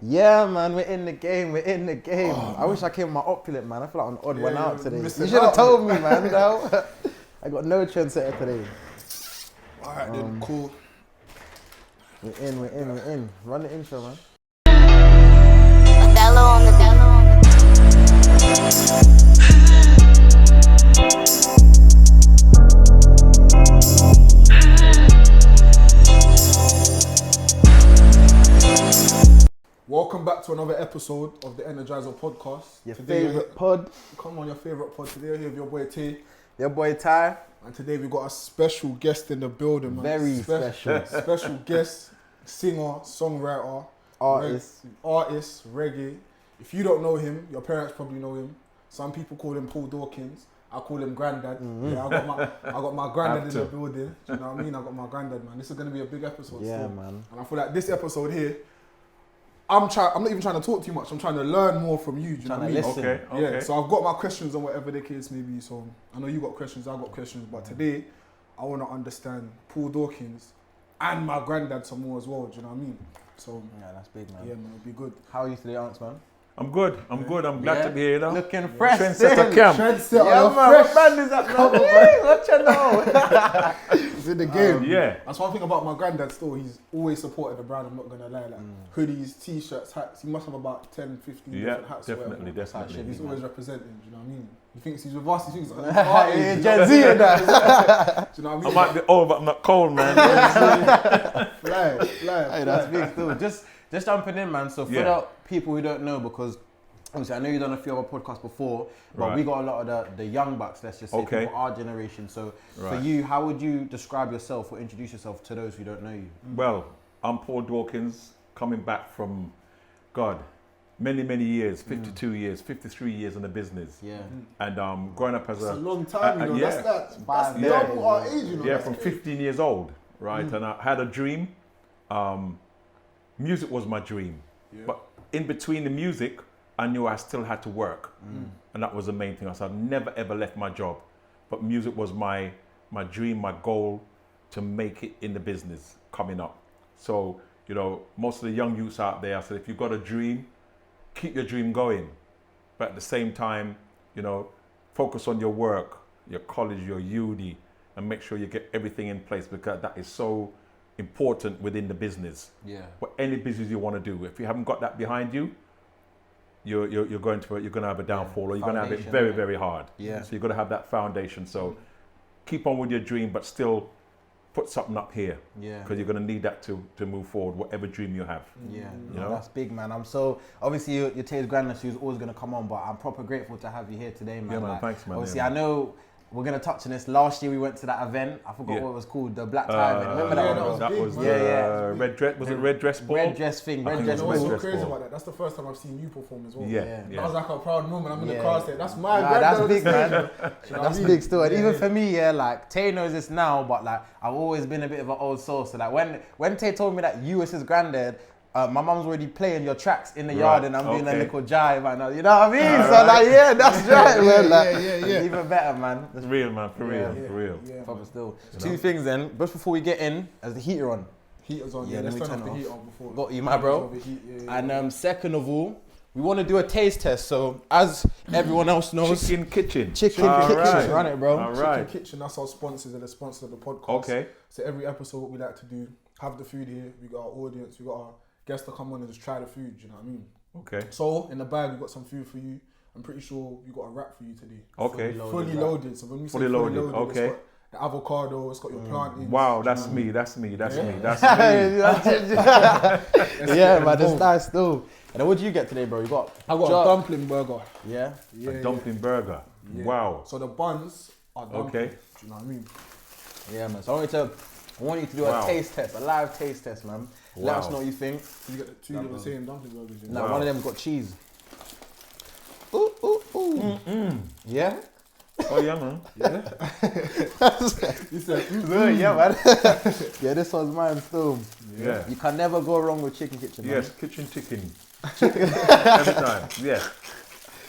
Yeah, man, we're in the game. I wish I came with my opulent, man. I feel like I'm odd one out today. You should have told me, man. No, I got no trendsetter today. Alright then, cool. We're in. Run the intro, man. Othello on the Welcome back to another episode of the Energizer Podcast. Your favourite pod. Come on, your favourite pod. Today we're here with your boy T. Your boy Ty. And today we got a special guest in the building, man. Very special. Special guest, singer, songwriter, Artist, reggae. If you don't know him, your parents probably know him. Some people call him Paul Dawkins. I call him Grandad. Mm-hmm. Yeah, I got my granddad in the building. Do you know what I mean? I got my granddad, man. This is gonna be a big episode. Yeah, still. man. And I feel like this episode here, I'm not even trying to talk too much. I'm trying to learn more from you. Do you know what I mean? Listen. Okay. Yeah. So I've got my questions on whatever the case may be. So I know you got questions. I got questions. But today, I want to understand Paul Dawkins and my granddad some more as well. Do you know what I mean? So Yeah, that's big, man. yeah, man, it'll be good. How are you today, Ants, man? I'm good. I'm glad to be here. You know? Looking fresh. Trendsetter camp. Trendsetter, Yeah, you're man. fresh. What band is that? Hey, what you know? He's in the game. Yeah. That's one thing about my granddad still. He's always supported the brand, I'm not going to lie. Like hoodies, t-shirts, hats. He must have about 10, 15 different hats. Definitely. He's always representing, do you know what I mean? He thinks he's with us, he thinks he's Yeah, Gen Z and that. Do you know what I I mean? might be old, but I'm not cold, man. Fly. Hey, that's big still. Just jumping in, man. So for the people who don't know, because obviously I know you've done a few other podcasts before, but we got a lot of the young bucks, let's just say, people our generation. So for you, how would you describe yourself or introduce yourself to those who don't know you? Well, I'm Paul Dawkins, coming back from, God, many years, 52 years, 53 years in the business. Yeah. And growing up as It's a long time, you know. yeah. That's Five double years, our age, you know. Yeah, That's from crazy. 15 years old, right? And I had a dream. Music was my dream. Yeah. But in between the music, I knew I still had to work. And that was the main thing. I said, I've never ever left my job. But music was my dream, my goal to make it in the business coming up. So, you know, most of the young youths out there, I said, if you've got a dream, keep your dream going. But at the same time, you know, focus on your work, your college, your uni, and make sure you get everything in place, because that is so important within the business. Yeah. What any business you want to do, if you haven't got that behind you, you're going to have a downfall, or you're going to have it Foundation, very hard. Yeah. So you've got to have that foundation. So keep on with your dream, but still put something up here. Yeah. Because you're going to need that to move forward, whatever dream you have. Yeah, You know? that's big, man. I'm so obviously your Taylor's granddad, who's always gonna come on, but I'm proper grateful to have you here today, man. Yeah, man. Like, Thanks, man. Obviously, Yeah, I know we're gonna touch on this. Last year we went to that event. I forgot what it was called, the black tie event. Remember that one? Bro? That big, was man. the red dress. Was it red dress ball? Red dress thing. Red think dress it You know was what's ball. so Dress crazy ball. about that? That's the first time I've seen you perform as well. Yeah. That was like a proud moment. I'm in the Yeah. car saying, that's my Nah, granddad. that's big, man. You know what I That's mean? big still. And Yeah, even yeah. for me, like Tay knows this now, but like I've always been a bit of an old soul. So like when Tay told me that you was his granddad, my mum's already playing your tracks in the yard, and I'm doing a little jive, and you know what I mean. So like, yeah, that's right, man. Like, yeah. Even better, man. It's real, man. For real. Yeah. For real. Yeah, Proper man. still. Two things then. Just before we get in, as the heater on, Heater's on. Yeah, Yeah, let let's me turn turn off the it heat off. on before. Got you, my bro. Turn off the heat, yeah. And second of all, we want to do a taste test. So as everyone else knows, Chicken kitchen. Chicken All Kitchen, right. run it, bro. All Chicken right. Kitchen, that's our sponsors and the sponsor of the podcast. Okay. So every episode what we like to do, have the food here. We got our audience, we got our guests to come on and just try the food, you know what I mean? Okay. So in the bag we got some food for you. I'm pretty sure we got a wrap for you today. Okay. Fully loaded. So when we say Fully loaded, okay. it's got the avocado, it's got your plantains. Wow, you that's know me. what That's me. That's Yeah. me. That's me. Yeah, man, it's nice still. And then what did you get today, bro? You got? I got a dumpling burger. Yeah. Yeah, A dumpling burger. yeah. Wow. So the buns are dumplings. Okay. Do you know what I mean? Yeah, man. So I want you to do a Wow. taste test, a live taste test, man. Let Wow. us know what you think. You get the two of the same dumpling burgers. Yeah. Now, Wow. one of them got cheese. Ooh. Yeah? Oh yeah, man. You said, Yeah, man. Yeah, this one's mine still. Yeah. You can never go wrong with Chicken Kitchen, man. Yes, kitchen chicken. Every time. Yeah.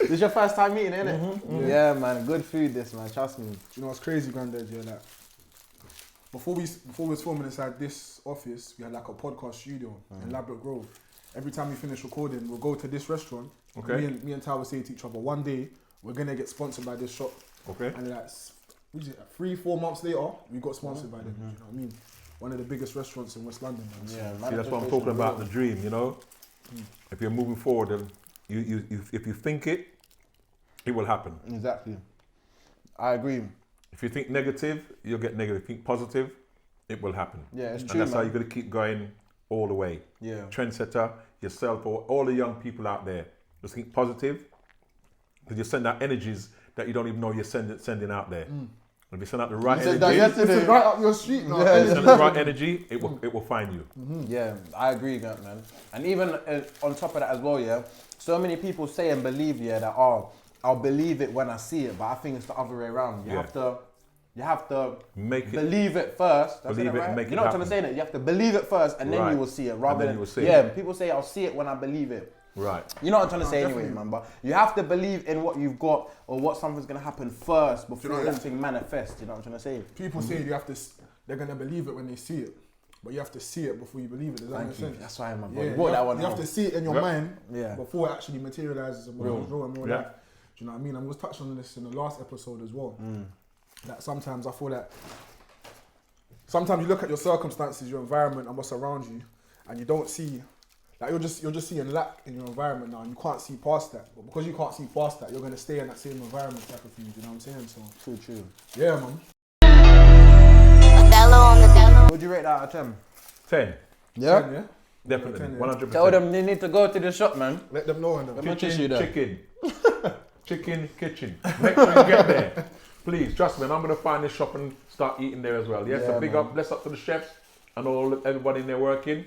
This is your first time eating, isn't it? Yeah, man. Good food, this, man. Trust me. do you know what's crazy, Grandad? Yeah, like before we was filming inside this office, we had like a podcast studio in Labrador Grove. every time we finish recording, we'll go to this restaurant. Okay. Me and Ty will say to each other, one day we're gonna get sponsored by this shop. Okay. And like 3-4 months later, we got sponsored by them. You know what I mean? One of the biggest restaurants in West London, man. Yeah, see, that's what I'm talking about, the dream, you know? If you're moving forward, then if you think it will happen. Exactly. I agree. If you think negative, you'll get negative. If you think positive, it will happen. Yeah, it's true, And that's how man. you're going to keep going all the way. Yeah. Trendsetter, yourself, or all the young people out there, just think positive, because you send out energies that you don't even know you're sending out there. If you send out the right said that energy, yesterday. This is right up your street now. Yeah, send the right energy, it will find you. Yeah, I agree with that, man. And even on top of that as well, yeah, so many people say and believe, yeah, that, I'll believe it when I see it, but I think it's the other way around. You have to Make it, believe it first. Did I say Believe that it right? and make it You know what I'm trying to say? That you have to believe it first, and then Right. you will see it. Rather then than you will see yeah, it. people say I'll see it when I believe it. right. You know what I'm trying to say definitely. anyway, man. But you have to believe in what you've got or what something's gonna happen first before know what it that is? thing manifests. You know what I'm trying to say? People say they're gonna believe it when they see it, but you have to see it before you believe it. Does that make Thank you. sense? That's why I'm a boy. Yeah, You brought that one you have home. to see it in your Yep. mind Yeah. before it actually materializes and becomes real in real Yeah. life. Do you know what I mean? I was touching on this in the last episode as well. That sometimes I feel that sometimes you look at your circumstances, your environment, and what's around you, and you don't see. Like you're just seeing lack in your environment now, and you can't see past that. But because you can't see past that, you're gonna stay in that same environment type of thing. You know what I'm saying? So True. yeah, man. Othello on the demo. Would you rate that out of 10? 10. Yeah. 10, yeah. Definitely. 10, yeah. 100%. Tell them they need to go to the shop, man. Let them know. And Let me teach you that. Chicken kitchen. Make sure you get there. Please, trust me, and I'm going to find this shop and start eating there as well. Yes, Yeah, a big man. bless up to the chefs and everybody in there working.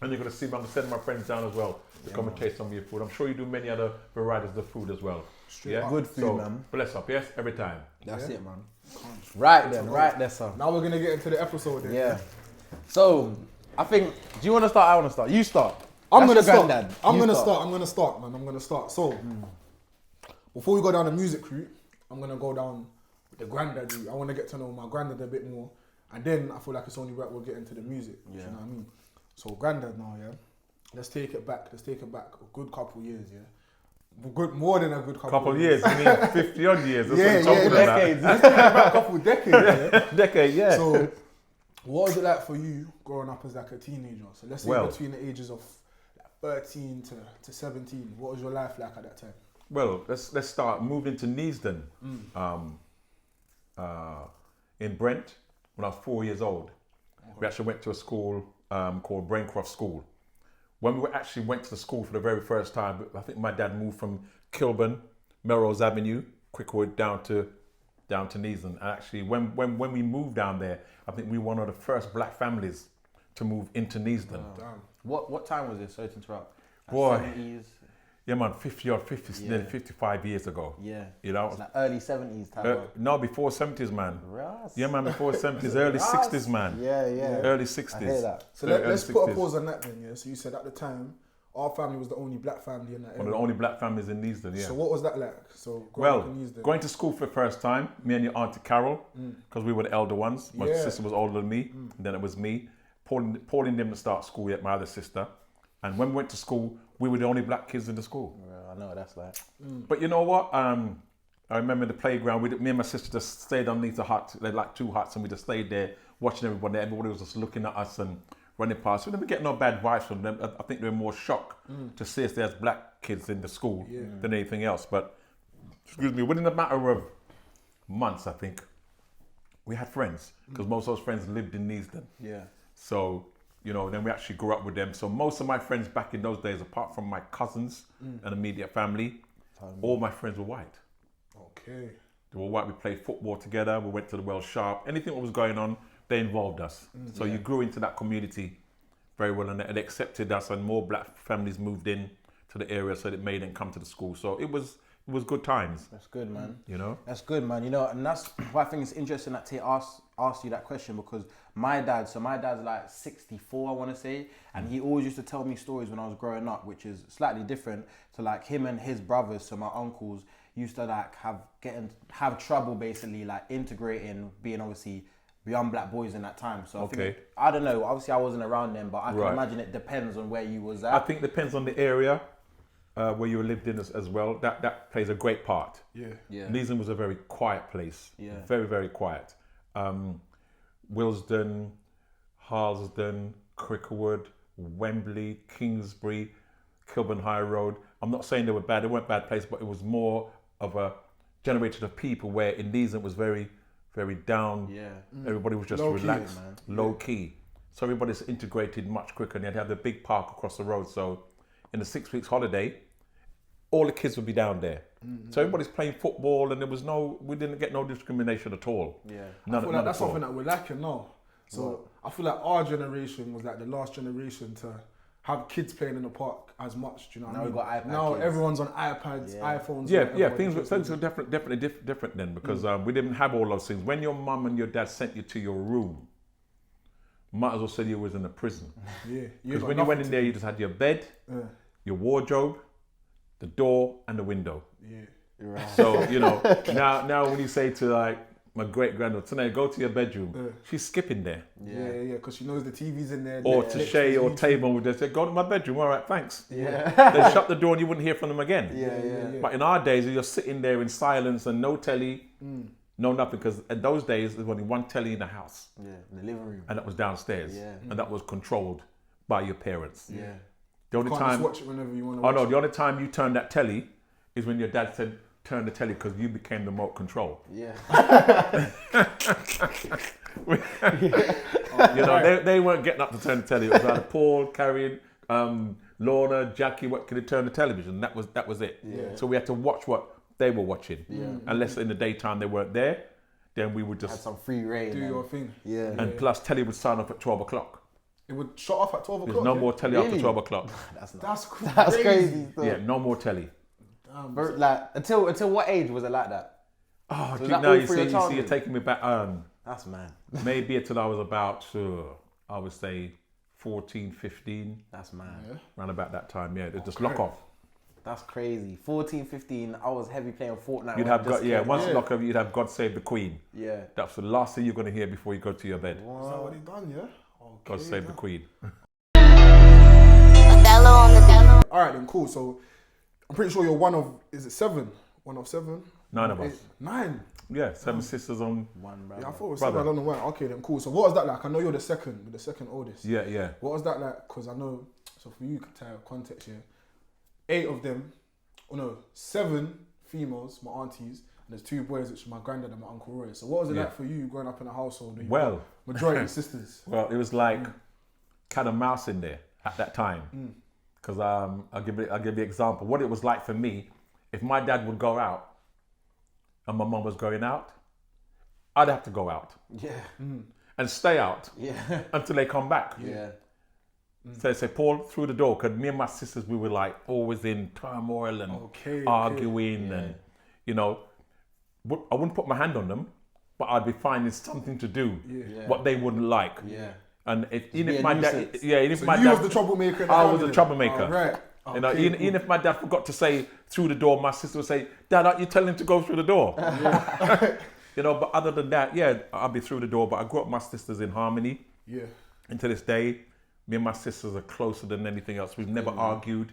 And you're going to see me, I'm going to send my friends down as well to come and taste some of your food. I'm sure you do many other varieties of food as well. Yeah? Good food, So, man. bless up, yes, every time. That's it, man. Right then, right there, son. Now we're gonna get into the episode. Then. Yeah. So, I think, do you want to start? I want to start. You start. I'm That's gonna your start. granddad. I'm You gonna start, man. I'm gonna start. So, before we go down the music route, I'm gonna go down the granddad route. I want to get to know my granddad a bit more, and then I feel like it's only right we'll get into the music. Yeah. You know what I mean? So, granddad now, yeah. Let's take it back. A good couple years, yeah. Good, more than a good couple Couple years, I mean 50 odd years. That's Yeah, what I'm talking about. Decades. Let's take it back a couple decades, yeah. Decade, yeah. So, what was it like for you growing up as like a teenager? So let's say Well- between the ages of 13 to 17, what was your life like at that time? Well, let's start. Moved into Neasden in Brent when I was 4 years old. We actually went to a school called Braincroft School. When we actually went to the school for the very first time, I think my dad moved from Kilburn, Melrose Avenue, Crickwood, down to Neasden. And actually, when we moved down there, I think we were one of the first black families to move into Neasden. Damn. What time was this? Sorry to interrupt. Boy. 70s. Yeah, man, 50, Yeah. nearly 55 years ago. Yeah. You know? It's like early 70s type. No, before 70s, man. Ras. Yeah, man, before 70s, early 60s, man. Yeah. Early 60s. I hear that. So Early let's put a 60s. pause on that then, yeah? So you said at the time, our family was the only black family in that One area. of the only black families in Neasden, yeah. So what was that like? So growing up Well, in Neasden. going to school for the first time, me and your auntie Carol, because we were the elder ones. My Yeah. sister was older than me, and then it was me. Paul and them to start school yet, my other sister. And when we went to school, we were the only black kids in the school. Well, I know what that's like. But you know what? I remember the playground. Me and my sister just stayed underneath the hut. They had like two huts, and we just stayed there watching everybody. Everybody was just looking at us and running past. We never get no bad vibes from them. I think they were more shocked to see us there as black kids in the school than anything else. But excuse me, within a matter of months, I think we had friends because most of those friends lived in Neasden. Yeah. So, you know, then we actually grew up with them. So most of my friends back in those days, apart from my cousins and immediate family, all my friends were white. Okay. They were white. We played football together. We went to the Welsh Sharp. Anything that was going on, they involved us. So you grew into that community very well, and they accepted us, and more black families moved in to the area, so it made them come to the school. So it was good times, That's good, man. you know. That's good, man. You know, and that's why I think it's interesting that Tay asked you that question, because my dad's like 64, I want to say, and he always used to tell me stories when I was growing up, which is slightly different to like him and his brothers. So my uncles used to like have trouble basically like integrating, being obviously young black boys in that time. So I don't know. Obviously, I wasn't around them, but I can imagine it depends on where you was at. I think it depends on the area where you lived in as well. That plays a great part. Yeah. Leeson was a very quiet place. Yeah. Very, very quiet. Willesden, Harlesden, Cricklewood, Wembley, Kingsbury, Kilburn High Road. I'm not saying they were bad. They weren't bad places, but it was more of a generation of people where in Leeson was very, very down. Yeah. Everybody was just relaxed, low key. So everybody's integrated much quicker, and you'd have the big park across the road. So in the 6 weeks holiday, all the kids would be down there. So everybody's playing football, and we didn't get no discrimination at all. Yeah. I feel like that's something that we're lacking now. So I feel like our generation was like the last generation to have kids playing in the park as much. Do you know what I mean? Now we've got iPads. Now everyone's on iPads, iPhones. Things were definitely different then, because we didn't have all those things. When your mum and your dad sent you to your room, might as well say you was in a prison. Yeah. Because when you went in there, you just had your bed, your wardrobe, the door, and the window. Yeah. Right. So now when you say to like my great granddaughter, tonight go to your bedroom, she's skipping there. Yeah, because she knows the TV's in there. Or Shay or Table would just say, go to my bedroom. All right, thanks. Yeah. They shut the door and you wouldn't hear from them again. Yeah. But in our days, you're sitting there in silence and no telly, no nothing, because in those days there was only one telly in the house. Yeah, in the living room. And that was downstairs. Yeah. And that was controlled by your parents. Yeah. The only you can't time, just watch it whenever you want to watch it. The only time you turned that telly is when your dad said, turn the telly, because you became the remote control. Yeah. They weren't getting up to turn the telly. It was either Paul, Carrion, Lorna, Jackie, what could they turn the television? That was it. Yeah. So we had to watch what they were watching. Yeah. Unless in the daytime they weren't there, then we would just had some free reign. Do your thing. Yeah. And plus telly would sign off at 12 o'clock. It would shut off at 12 o'clock? There's no more telly after 12 o'clock. That's crazy. That's crazy. Yeah, no more telly. Like until what age was it like that? Oh, so now you see you're taking me back. That's mad. Maybe until I was about, I would say 14, 15. That's mad. Yeah. Around about that time, yeah. They just lock off. That's crazy. 14, 15, I was heavy playing Fortnite. You'd have once lock off, you'd have God Save the Queen. Yeah. That's the last thing you're going to hear before you go to your bed. What? Is that what he done, yeah? Okay, God Save the Queen. Alright then, cool. So I'm pretty sure you're one of 7? 1 of 7? 9 of us. 9? Yeah, 7 sisters on one brother. Yeah, I thought it was 7, I don't know why. Okay then, cool. So what was that like? I know you're the second oldest. Yeah. What was that like? Because I know, so for you to have context here, 8 of them, 7 females, my aunties, and there's 2 boys, which are my granddad and my Uncle Roy. So what was it like for you growing up in a household where you majority sisters? Well, it was like cat and mouse in there at that time. Because I'll give you an example. What it was like for me, if my dad would go out and my mum was going out, I'd have to go out. Yeah. And stay out. Yeah. Until they come back. Yeah. So they say, Paul, through the door, because me and my sisters, we were like always in turmoil and arguing and, I wouldn't put my hand on them, but I'd be finding something to do, what they wouldn't like. Yeah. And even if my dad, was the troublemaker. I was the troublemaker. Right. Okay, even if my dad forgot to say through the door, my sister would say, "Dad, aren't you telling him to go through the door?" But other than that, I'll be through the door. But I grew up with my sisters in harmony. Yeah. And to this day, me and my sisters are closer than anything else. We've never argued,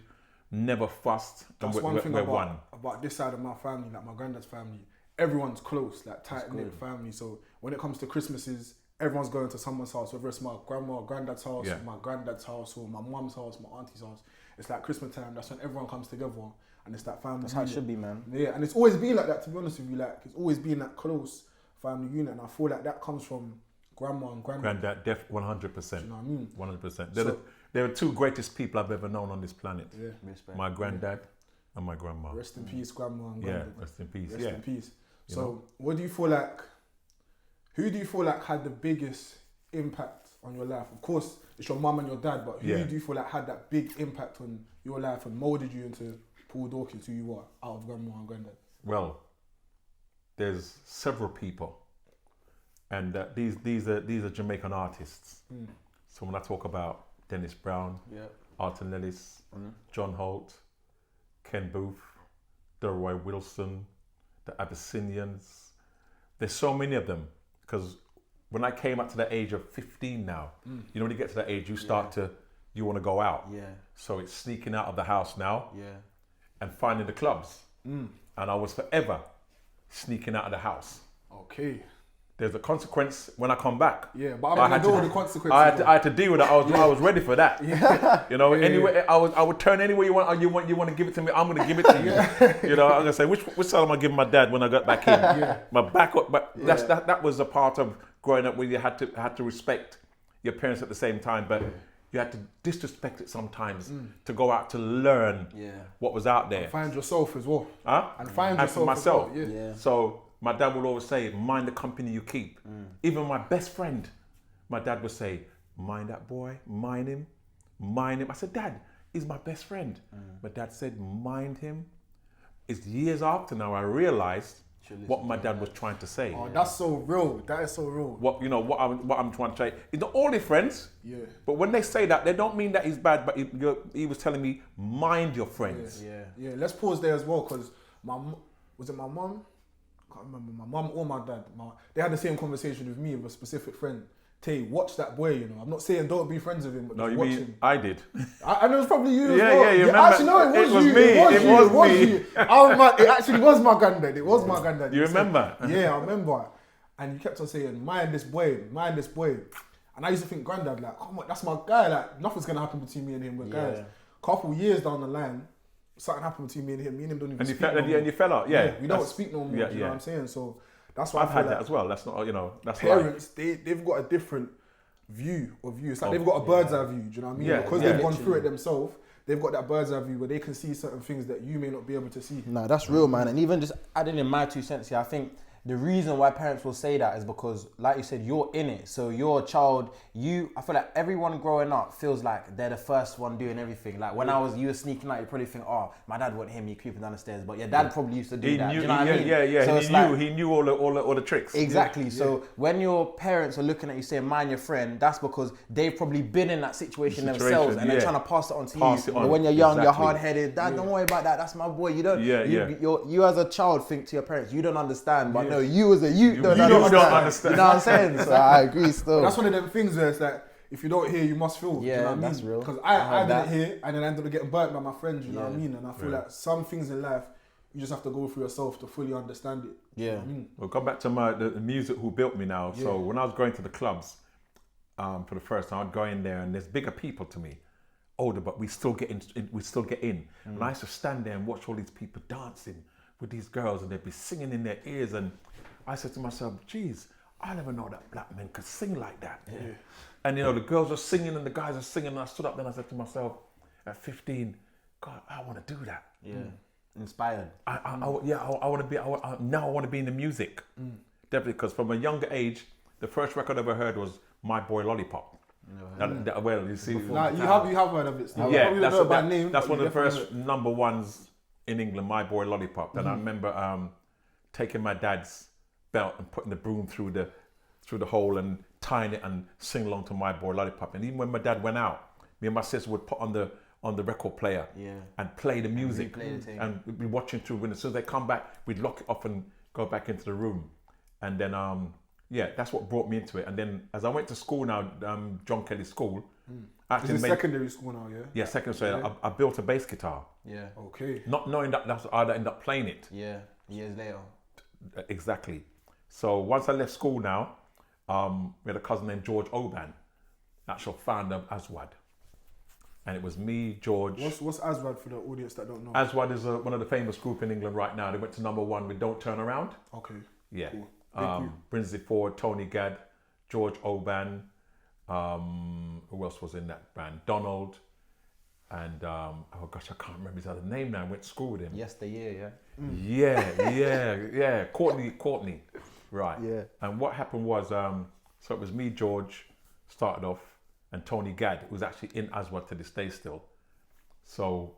never fussed. That's one thing about this side of my family, like my granddad's family. Everyone's close, like tight-knit family. So when it comes to Christmases, everyone's going to someone's house, whether it's my grandma or granddad's house, or my granddad's house, or my mum's house, my auntie's house. It's like Christmas time. That's when everyone comes together, and it's that family. That's how it should be, man. Yeah, and it's always been like that. To be honest with you, like it's always been that close family unit, and I feel like that comes from grandma and granddad. Granddad, 100%. You know what I mean? 100%. They're the 2 greatest people I've ever known on this planet. Yeah, my granddad and my grandma. Rest in peace, grandma and granddad. Yeah, rest in peace. Rest in peace. So, what do you feel like? Who do you feel like had the biggest impact on your life? Of course, it's your mum and your dad, but who do you feel like had that big impact on your life and molded you into Paul Dawkins, who you are, out of grandma and granddad? Well, there's several people, and these are Jamaican artists. So when I talk about Dennis Brown, Alton Ellis, John Holt, Ken Booth, Delroy Wilson, the Abyssinians, there's so many of them, because when I came up to the age of 15 now, you know, when you get to that age, you start you want to go out. Yeah. So it's sneaking out of the house now Yeah. and finding the clubs. And I was forever sneaking out of the house. Okay. There's a consequence when I come back. Yeah, but I'm going to deal with the consequences. I had to deal with that. I was ready for that. You know, anyway, I would turn anywhere you want. Oh, you want to give it to me? I'm going to give it to you. You know, I'm going to say, which side am I giving my dad when I got back in? My back up. But that was a part of growing up where you had to respect your parents at the same time, but you had to disrespect it sometimes to go out to learn what was out there. And find yourself as well. Huh? And find and yourself for myself. as well. Yeah. So my dad would always say, mind the company you keep. Even my best friend, my dad would say, mind that boy, mind him, mind him. I said, Dad, he's my best friend. My dad said, mind him. It's years after now I realized what my dad was trying to say. Oh, that's so real. That is so real. What I'm trying to say. It's not all their friends. Yeah. But when they say that, they don't mean that he's bad. But he was telling me, mind your friends. Yeah. Let's pause there as well, because was it my mum? I can't remember, my mum or my dad. They had the same conversation with me with a specific friend. Tay, watch that boy. You know, I'm not saying don't be friends with him, but just watch him. I did. I know it was probably you as well. Yeah, you remember? Actually, no, it was you. Me. It was me. You. It actually was my granddad. It was my granddad. You remember? Yeah, I remember. And you kept on saying, mind this boy, mind this boy. And I used to think, Grandad, like, come on, that's my guy. Like, nothing's going to happen between me and him. We're guys. Couple years down the line, something happened between me and him. Me and him don't even speak no more. And you fell out, yeah. We don't speak no more, do you know what I'm saying? So that's why I've had that as well. That's not, that's parents, they've got a different view of you. It's like they've got a bird's eye view, do you know what I mean? Yeah, because they've gone through it themselves, they've got that bird's eye view where they can see certain things that you may not be able to see. No, that's real, man. And even just adding in my 2 cents here, I think the reason why parents will say that is because, like you said, you're in it. So you're a child. I feel like everyone growing up feels like they're the first one doing everything. Like when you were sneaking out, you probably think, oh, my dad wouldn't hear me creeping down the stairs. But your dad probably used to do that. Knew, do you know what I mean? Yeah. So he knew all the tricks. Exactly. So when your parents are looking at you saying, mind your friend, that's because they've probably been in that situation themselves and they're trying to pass it on to you. But when you're young, you're hard-headed. Dad, don't worry about that. That's my boy. You don't. You as a child think to your parents, you don't understand. But no, you as a youth don't understand. You know what I'm saying? So I agree still. But that's one of them things where it's like, if you don't hear, you must feel. Yeah, do you know what that's I mean? real. Because I didn't hear, and then I ended up getting burnt by my friends, you know what I mean? And I feel like some things in life, you just have to go through yourself to fully understand it. Yeah. You know what I mean? We'll come back to the music who built me now. So when I was going to the clubs for the first time, I'd go in there and there's bigger people to me, older, but we still get in. And I used to stand there and watch all these people dancing with these girls and they'd be singing in their ears. And I said to myself, geez, I never know that black men could sing like that. Yeah. And the girls are singing and the guys are singing. And I stood up then I said to myself, at 15, God, I want to do that. Yeah. Inspired. I want to be. Now I want to be in the music. Definitely, because from a younger age, the first record I ever heard was My Boy Lollipop. Well, you see, you have heard of it. Still. Yeah, that's one of the first number ones in England. My Boy Lollipop. And I remember taking my dad's belt and putting the broom through the hole and tying it and sing along to My Boy Lollipop. And even when my dad went out, me and my sister would put on the record player and play the music and we'd be watching through. When as soon as they come back, we'd lock it off and go back into the room. And then that's what brought me into it. And then as I went to school now, John Kelly School. This is secondary school now, yeah? Yeah, secondary school. I built a bass guitar. Yeah. Okay. Not knowing that's I'd end up playing it. Yeah. Years later. Exactly. So once I left school now, we had a cousin named George Oban, actual founder of Aswad. And it was me, George. What's Aswad for the audience that don't know? Aswad is one of the famous group in England right now. They went to #1 with Don't Turn Around. Okay. Yeah. Cool. Brinsley Ford, Tony Gadd, George Oban. Who else was in that band? Donald. And oh gosh, I can't remember his other name now. I went to school with him. Yesteryear, Yeah. Courtney. Right. Yeah. And what happened was, so it was me, George, started off, and Tony Gadd, who was actually in Aswad to this day still. So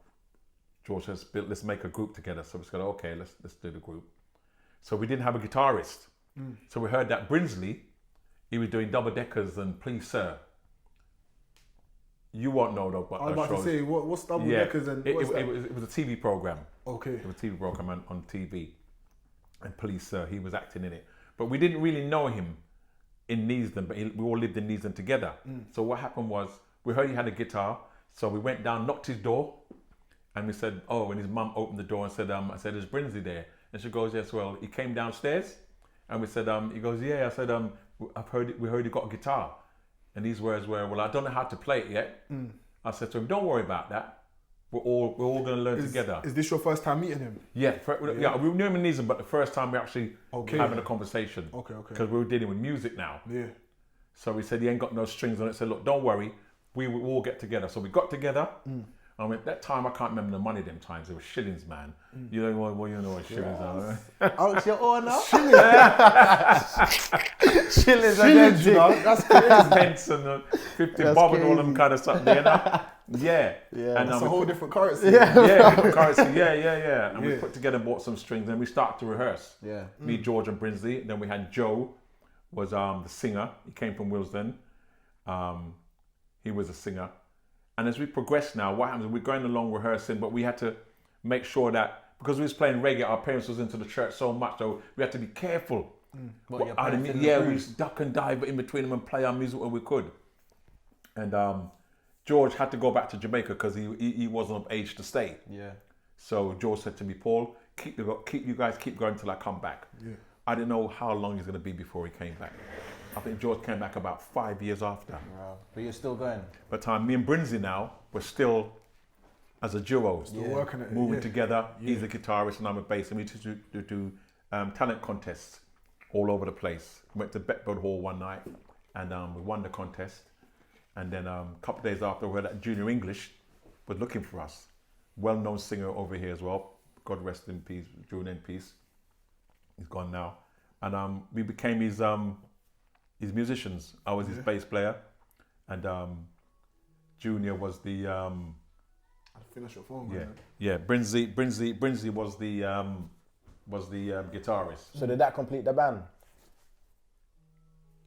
George says, let's make a group together. So we said, okay, let's do the group. So we didn't have a guitarist. So we heard that Brinsley, he was doing double deckers and Please Sir. You won't know though, but I was about to say, what's double deckers and what's that? It was a TV program. Okay. It was a TV program on TV. And Please Sir, he was acting in it. But we didn't really know him in Neasden, but we all lived in Neasden together. So what happened was, we heard he had a guitar, so we went down, knocked his door, and we said, oh, and his mum opened the door and said, I said, is Brinsley there? And she goes, yes, well, he came downstairs, and we said, he goes, yeah, I said, we heard he got a guitar. And these words were, well, I don't know how to play it yet. I said to him, don't worry about that. We're all going to learn together. Is this your first time meeting him? Yeah, we knew him in Neasden, but the first time we actually were having a conversation. Okay. Because we were dealing with music now. Yeah. So we said, he ain't got no strings on it. Said, look, don't worry, we will all get together. So we got together. And at that time, I can't remember the money them times. It was shillings, man. You know what shillings are. Oh, it's your own now? Shillings, you know, that's crazy. Pence and 50 bob and all them kind of stuff, you know? Yeah. And that's a whole different currency. Different currency. Yeah. And we put together and bought some strings, and we started to rehearse. Yeah. Me, George, and Brinsley. Then we had Joe, was the singer. He came from Willesden. He was a singer. And as we progress now, what happens? We're going along rehearsing, but we had to make sure that, because we was playing reggae, our parents was into the church so much, so we had to be careful. We used to duck and dive in between them and play our music when we could. And George had to go back to Jamaica because he wasn't of age to stay. Yeah. So George said to me, Paul, you guys keep going till I come back. Yeah. I didn't know how long he's going to be before he came back. I think George came back about 5 years after. Wow. But you're still going? But me and Brinsley now, we're still, as a duo, still working at it, moving together. He's a guitarist and I'm a bass, and we used to do talent contests all over the place. We went to Betford Hall one night and we won the contest. And then a couple of days after, we heard that Junior English was looking for us. Well-known singer over here as well. God rest in peace, Junior in peace. He's gone now. And we became his musicians. I was his bass player, and Junior was the. I'll finish your phone. Yeah. Brinsley was the guitarist. So did that complete the band?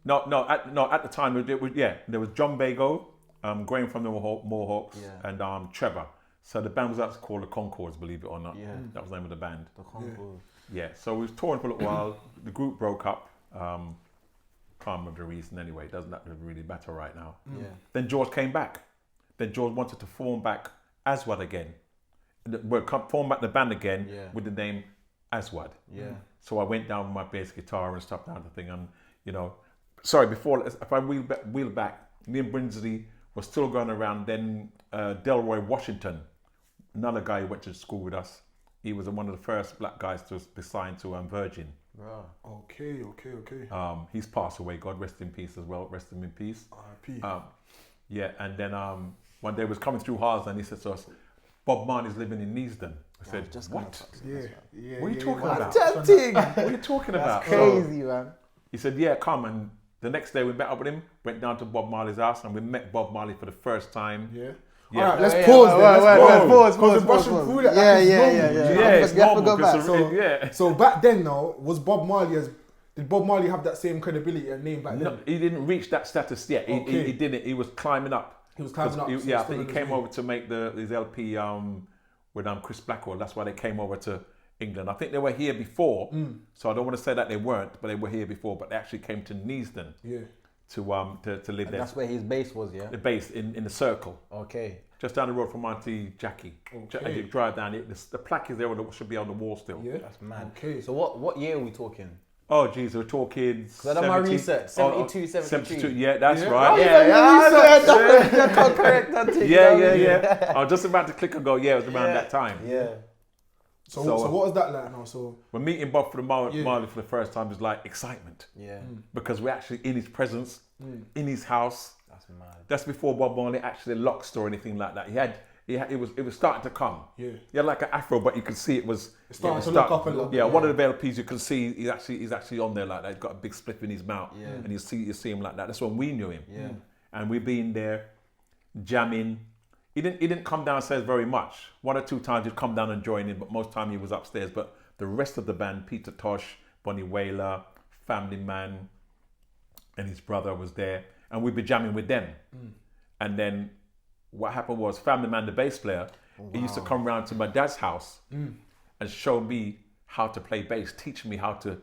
No. At the time, there was John Bago, Graham from the Mohawks, and Trevor. So the band was actually called the Concords, believe it or not. Yeah. That was the name of the band. The Concords. Yeah. So we was touring for a little while. The group broke up. Can't remember the reason anyway. It doesn't really matter right now. Yeah. Then George came back. Then George wanted to form back Aswad again. Form back the band again with the name Aswad. Yeah. So I went down with my bass guitar and stuff down the thing, and if I wheel back, me and Brinsley were still going around. Then Delroy Washington, another guy who went to school with us, he was one of the first black guys to be signed to Virgin. Wow. Okay. He's passed away. God rest in peace as well. Rest him in peace. R.I.P. And then one day was coming through Harsden, and he said to us, Bob Marley's living in Neasden. I said, what? Yeah. What are you talking about? Tempting. What are you talking about? Crazy, man. He said, yeah, come. And the next day we met up with him, went down to Bob Marley's house, and we met Bob Marley for the first time. Yeah. Yeah. All right, let's pause. Pause. Yeah. So back then, now, did Bob Marley have that same credibility and name back then? No, he didn't reach that status yet. He didn't. He was climbing up. He was climbing up. I think he came over to make his LP with Chris Blackwell. That's why they came over to England. I think they were here before, so I don't want to say that they weren't, but they were here before. But they actually came to Neasden. Yeah. To live and there. That's where his base was, yeah? The base in the circle. Okay. Just down the road from Auntie Jackie. As you drive down it, the plaque is there, should be on the wall still. Yeah. That's mad. Okay. So what year are we talking? Oh, geez, we're talking. Because I done my research. 72, 73. Yeah, that's right. Yeah, correct. Yeah. I was just about to click and go, it was around that time. Yeah. So what was that like now? So we're meeting Bob for the Marley for the first time is like excitement. Yeah. Because we're actually in his presence, in his house. That's mad. That's before Bob Marley actually locked or anything like that. It was starting to come. Yeah. He had like an afro, but you could see it was starting to look up a little. Yeah, one of the LPs you can see he's actually on there like that. He's got a big spliff in his mouth. Yeah. And you see him like that. That's when we knew him. Yeah. And we've been there jamming. He didn't come downstairs very much. One or two times he'd come down and join in, but most time he was upstairs. But the rest of the band, Peter Tosh, Bonnie Whaler, Family Man, and his brother was there, and we'd be jamming with them. And then what happened was Family Man, the bass player, he used to come round to my dad's house and show me how to play bass, teach me how to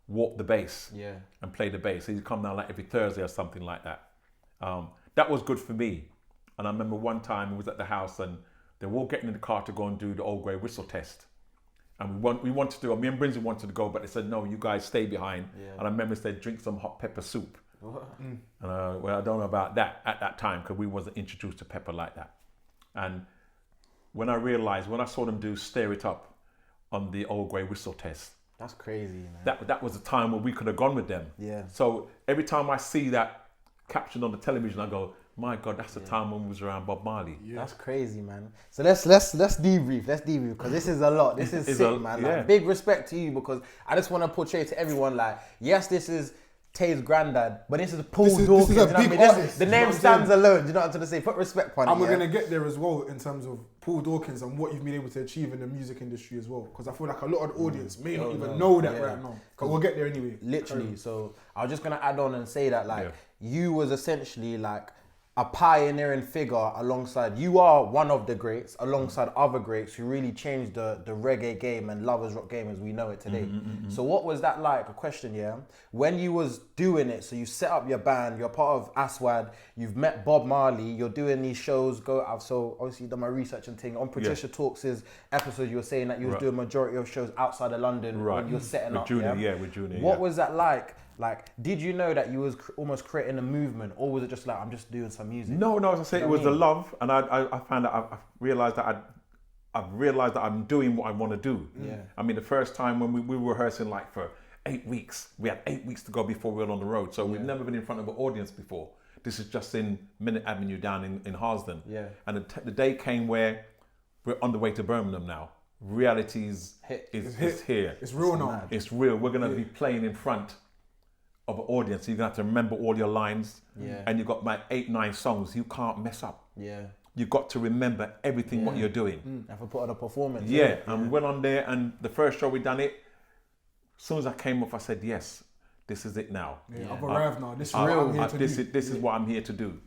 walk the bass Yeah. and play the bass. He'd come down like every Thursday or something like that. That was good for me. And I remember one time we was at the house and they were all getting in the car to go and do the old grey whistle test. And we wanted to go, me and Brinsley wanted to go, but they said, no, you guys stay behind. Yeah. And I remember they said, drink some hot pepper soup. And well, I don't know about that at that time because we wasn't introduced to pepper like that. And when I saw them do Stir It Up on the old grey whistle test. That's crazy, man. That was a time when we could have gone with them. Yeah. So every time I see that captioned on the television, I go, my God, that's the time when we was around Bob Marley. Yeah. That's crazy, man. So let's debrief. Let's debrief because this is a lot. This is sick, man. Like, big respect to you because I just want to portray to everyone like, yes, this is Tay's Grandad, but this is Paul Dawkins. This is a big artist. The name stands alone. Do you know what I'm trying to say? Put respect on it. And we're gonna get there as well in terms of Paul Dawkins and what you've been able to achieve in the music industry as well. Because I feel like a lot of the audience may not even know that right now. But we'll get there anyway. Literally. So I was just gonna add on and say that you was essentially like a pioneering figure alongside, you are one of the greats alongside other greats who really changed the reggae game and lovers rock game as we know it today. So what was that like? A question, yeah? When you was doing it, so you set up your band, you're part of Aswad, you've met Bob Marley, you're doing these shows, so obviously done my research and thing. On Patricia Talks' episode, you were saying that you was doing majority of shows outside of London when you were setting up. With Junior, What was that like? Like, did you know that you was almost creating a movement, or was it just like, I'm just doing some music? No, as I say, it was the love, and I found that I realised that I'm doing what I want to do. Yeah. I mean, the first time when we were rehearsing like for 8 weeks, we had 8 weeks to go before we were on the road, so we've never been in front of an audience before. This is just in Minute Avenue down in Harsden. Yeah. And the day came where we're on the way to Birmingham now. Reality is here. It's real now. It's real. We're going to be playing in front of an audience. You're going to have to remember all your lines. Yeah. And you've got like 8-9 songs. You can't mess up. Yeah. You've got to remember everything what you're doing. Have to put on a performance. Yeah. And we went on there, and the first show we done it, as soon as I came off, I said, yes, this is it now. Yeah. I've arrived now. This is what I'm here to do. This is what I'm here to do.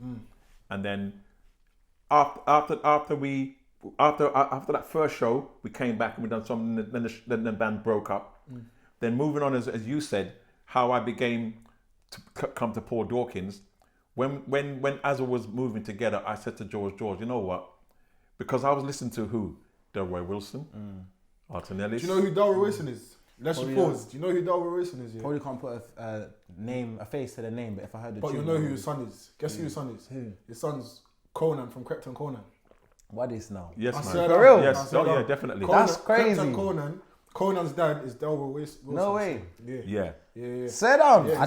And then after that first show, we came back and we done something, then the band broke up. Then moving on, as you said, how I began to come to Paul Dawkins. When Azza was moving together, I said to George, you know what? Because I was listening to who? Delroy Wilson, Arthur Ellis. Do you know who Delroy Wilson is? Let's pause. Do you know who Delroy Wilson is? Yeah? Probably can't put a face to the name, but if I heard the But you know who his son is. Guess who his son is? Who? His son's Conan from Krypton Conan. What is now? Yes, man. For real? Yes. Yeah, definitely. That's crazy. Krypton Conan's dad is Delroy Wilson. No way. Yeah. Sit down. Yeah, I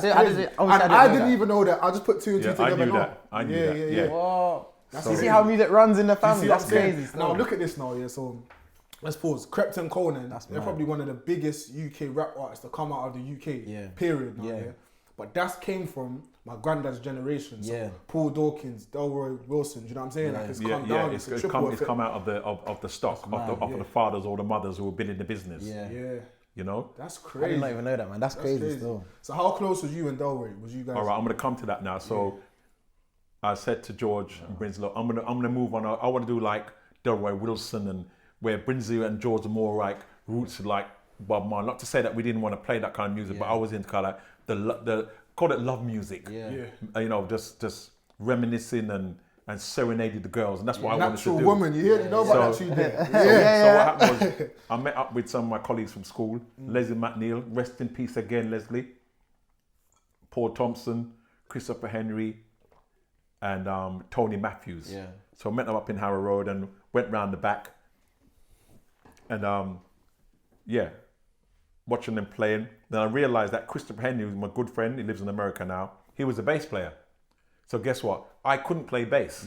didn't even know that. I just put two and two together. I knew that. Yeah. Whoa. You see how music runs in the family? That's crazy. Now look at this now, yeah. So let's pause. Krypton Conan, they're probably one of the biggest UK rap artists to come out of the UK. Period. Now, yeah. But that came from my granddad's generation. So Paul Dawkins, Delroy Wilson. Do you know what I'm saying? Like it's come down. It's come out of the stock of the fathers or the mothers who were building the business. Yeah. You know? That's crazy. I did not even know that, man. That's crazy still. So how close was you and Delroy? Was you guys? All right, I'm going to come to that now. So I said to George and Brinsley, look, I'm gonna move on. I want to do like Delroy Wilson, and where Brinsley and George are more like roots like Bob Marley. Not to say that we didn't want to play that kind of music, but I was into kind of the call it love music. You know, just reminiscing and serenaded the girls, and that's what I wanted to do. Natural woman, you hear? You know about that there. So what happened was, I met up with some of my colleagues from school, Leslie McNeil, rest in peace again, Leslie, Paul Thompson, Christopher Henry, and Tony Matthews. Yeah. So I met them up in Harrow Road and went round the back, and watching them playing. Then I realised that Christopher Henry, who's my good friend, he lives in America now, he was a bass player. So guess what? I couldn't play bass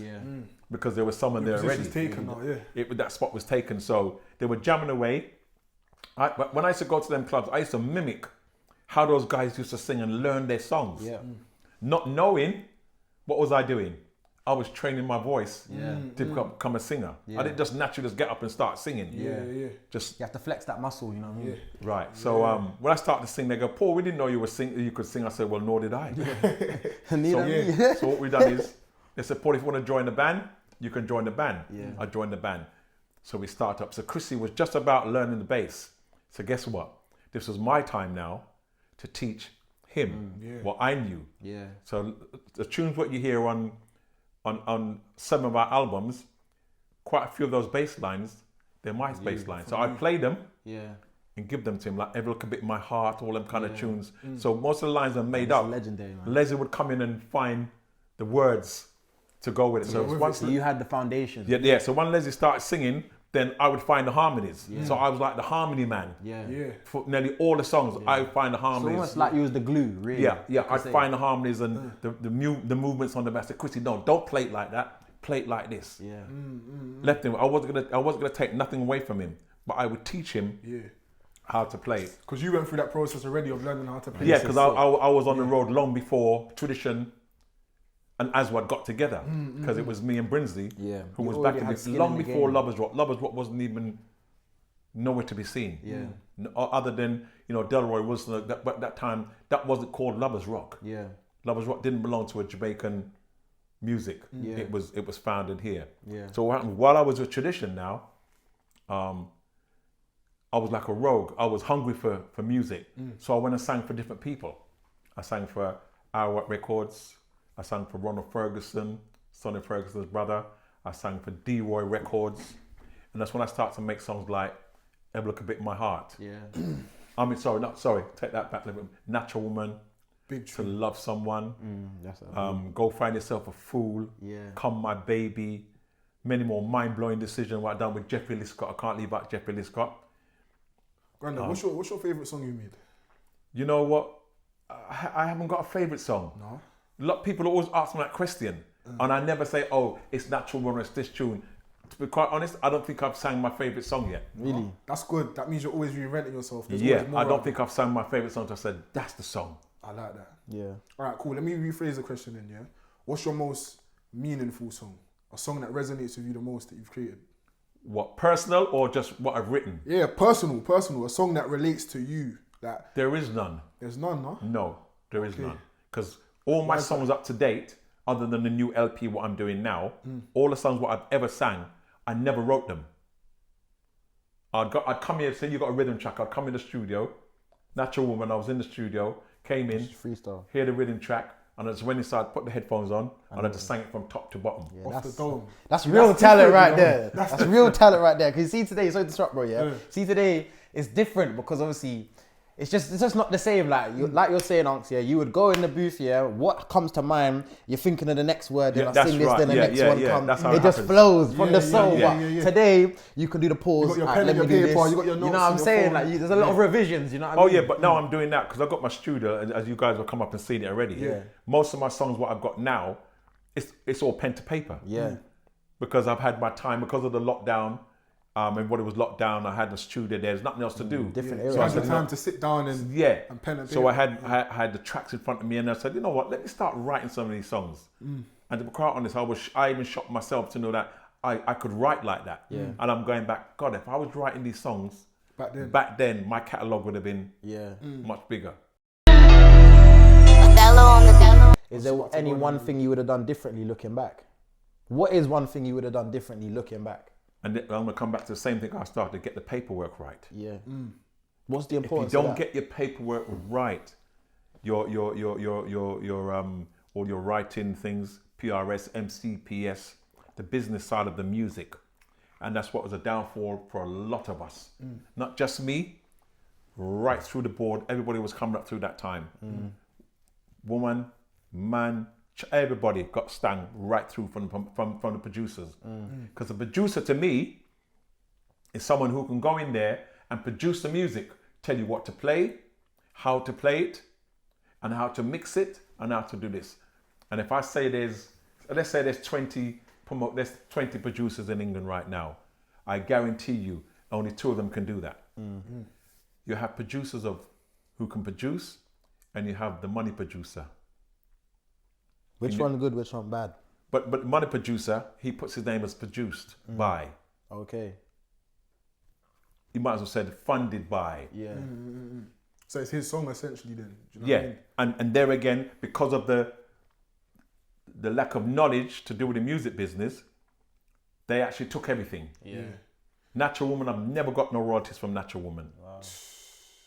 because there was someone there already. That spot was taken. So they were jamming away. But when I used to go to them clubs, I used to mimic how those guys used to sing and learn their songs. Yeah. Not knowing, what was I doing? I was training my voice to become a singer. Yeah. I didn't just naturally just get up and start singing. Just you have to flex that muscle, you know what I mean? Right. So when I started to sing, they go, Paul, we didn't know you could sing. I said, well, nor did I. So what we've done is, they said, Paul, if you want to join the band, you can join the band. Yeah. I joined the band. So we started up. So Chrissy was just about learning the bass. So guess what? This was my time now to teach him what I knew. Yeah. So the tunes what you hear on some of our albums, quite a few of those bass lines, they're my bass lines. So I play them and give them to him, like Every Look a Bit in My Heart, all them kind of tunes. So most of the lines are made up. Legendary, man. Leslie would come in and find the words to go with it. So once you had the foundation. yeah. So when Leslie started singing, then I would find the harmonies. So I was like the harmony man. Yeah. For nearly all the songs, I would find the harmonies. It's almost like you was the glue, really. Yeah. I'd find the harmonies and the movements on the bass. I said, Chrissy, no, don't play it like that. Play it like this. Yeah. Left him. I wasn't gonna take nothing away from him, but I would teach him how to play it. Because you went through that process already of learning how to play. Yeah, because I was on the road long before Tradition and Aswad got together, because it was me and Brinsley who was back in this long before Lovers Rock. Lovers Rock wasn't even nowhere to be seen. Yeah. Other than, Delroy was but that time that wasn't called Lovers Rock. Yeah. Lovers Rock didn't belong to a Jamaican music. Yeah. It was founded here. Yeah. So what happened, while I was with Tradition now, I was like a rogue. I was hungry for music. So I went and sang for different people. I sang for Our Records. I sang for Ronald Ferguson, Sonny Ferguson's brother. I sang for D-Roy Records. And that's when I started to make songs like Ever Look a Bit in My Heart. Yeah. Take that back a little bit. Natural Woman. Big To Love Someone. That's Go Find Yourself a Fool. Yeah. Come My Baby. Many more mind-blowing decisions. What I done with Jeffrey Liscott. I can't leave out Jeffrey Liscott. Grandad, what's your favourite song you made? You know what? I haven't got a favourite song. No. A lot of people always ask me that question. And I never say, oh, it's Natural Woman or it's this tune. To be quite honest, I don't think I've sang my favourite song yet. Really? That's good. That means you're always reinventing yourself. There's Yeah, always more I don't out think I've sang my favourite song. I said, that's the song. there. I like that. Yeah. All right, cool. Let me rephrase the question then, yeah? What's your most meaningful song? A song that resonates with you the most that you've created? What, personal or just what I've written? Yeah, personal. A song that relates to you. That There is none. there's none, no? No, there is none. Because all my songs up to date, other than the new LP, what I'm doing now, all the songs what I've ever sang, I never wrote them. I'd come here, say you got a rhythm track, I'd come in the studio, Natural Woman, I was in the studio, came in, Freestyle. hear the rhythm track, and I just went inside, put the headphones on, and I just sang it from top to bottom. Yeah, Off the dome. That's real talent different, right you know? there. That's real talent right there. Because you see today, sorry to disrupt, bro, yeah? See today, it's different because obviously, it's just not the same. Like you're saying, Unks, yeah, you would go in the booth, yeah, what comes to mind, you're thinking of the next word, then I sing this, then the next one comes. That's how it just happens. flows from the soul. Yeah. Today, you can do the pause. You got your alright, pen let and me your do paper, this. you got your notes You know what I'm on your saying? phone. Like, there's a lot of revisions, you know what I mean? Yeah, but now I'm doing that because I've got my studio, as you guys have come up and seen it already. Yeah. Most of my songs, what I've got now, it's all pen to paper. Yeah. Because I've had my time, because of the lockdown, and when it was locked down, I had the studio, there's nothing else to do. Different So era. I had the time to sit down and pen and paper. So I had the tracks in front of me, and I said, you know what, let me start writing some of these songs. And to be quite honest, I even shocked myself to know that I could write like that. Yeah. And I'm going back, God, if I was writing these songs back then my catalogue would have been much bigger. Is there any one thing you would have done differently looking back? What is one thing you would have done differently looking back? And I'm going to come back to the same thing I started, get the paperwork right. Yeah. What's the If you importance don't of that? get your paperwork right, all your writing things, PRS, MCPS, the business side of the music, and that's what was a downfall for a lot of us. Not just me, right through the board. Everybody was coming up through that time. Woman, man, everybody got stung right through from the producers. Because the producer to me is someone who can go in there and produce the music, tell you what to play, how to play it, and how to mix it, and how to do this. And if I say let's say there's 20 producers in England right now, I guarantee you only 2 of them can do that. You have producers who can produce, and you have the money producer. Which one good, which one bad? But money producer, he puts his name as produced by. Okay. You might as well said funded by. Yeah. So it's his song essentially then. Do you know what I mean? And there again, because of the lack of knowledge to do with the music business, they actually took everything. Yeah. Natural Woman, I've never got no royalties from Natural Woman. Wow.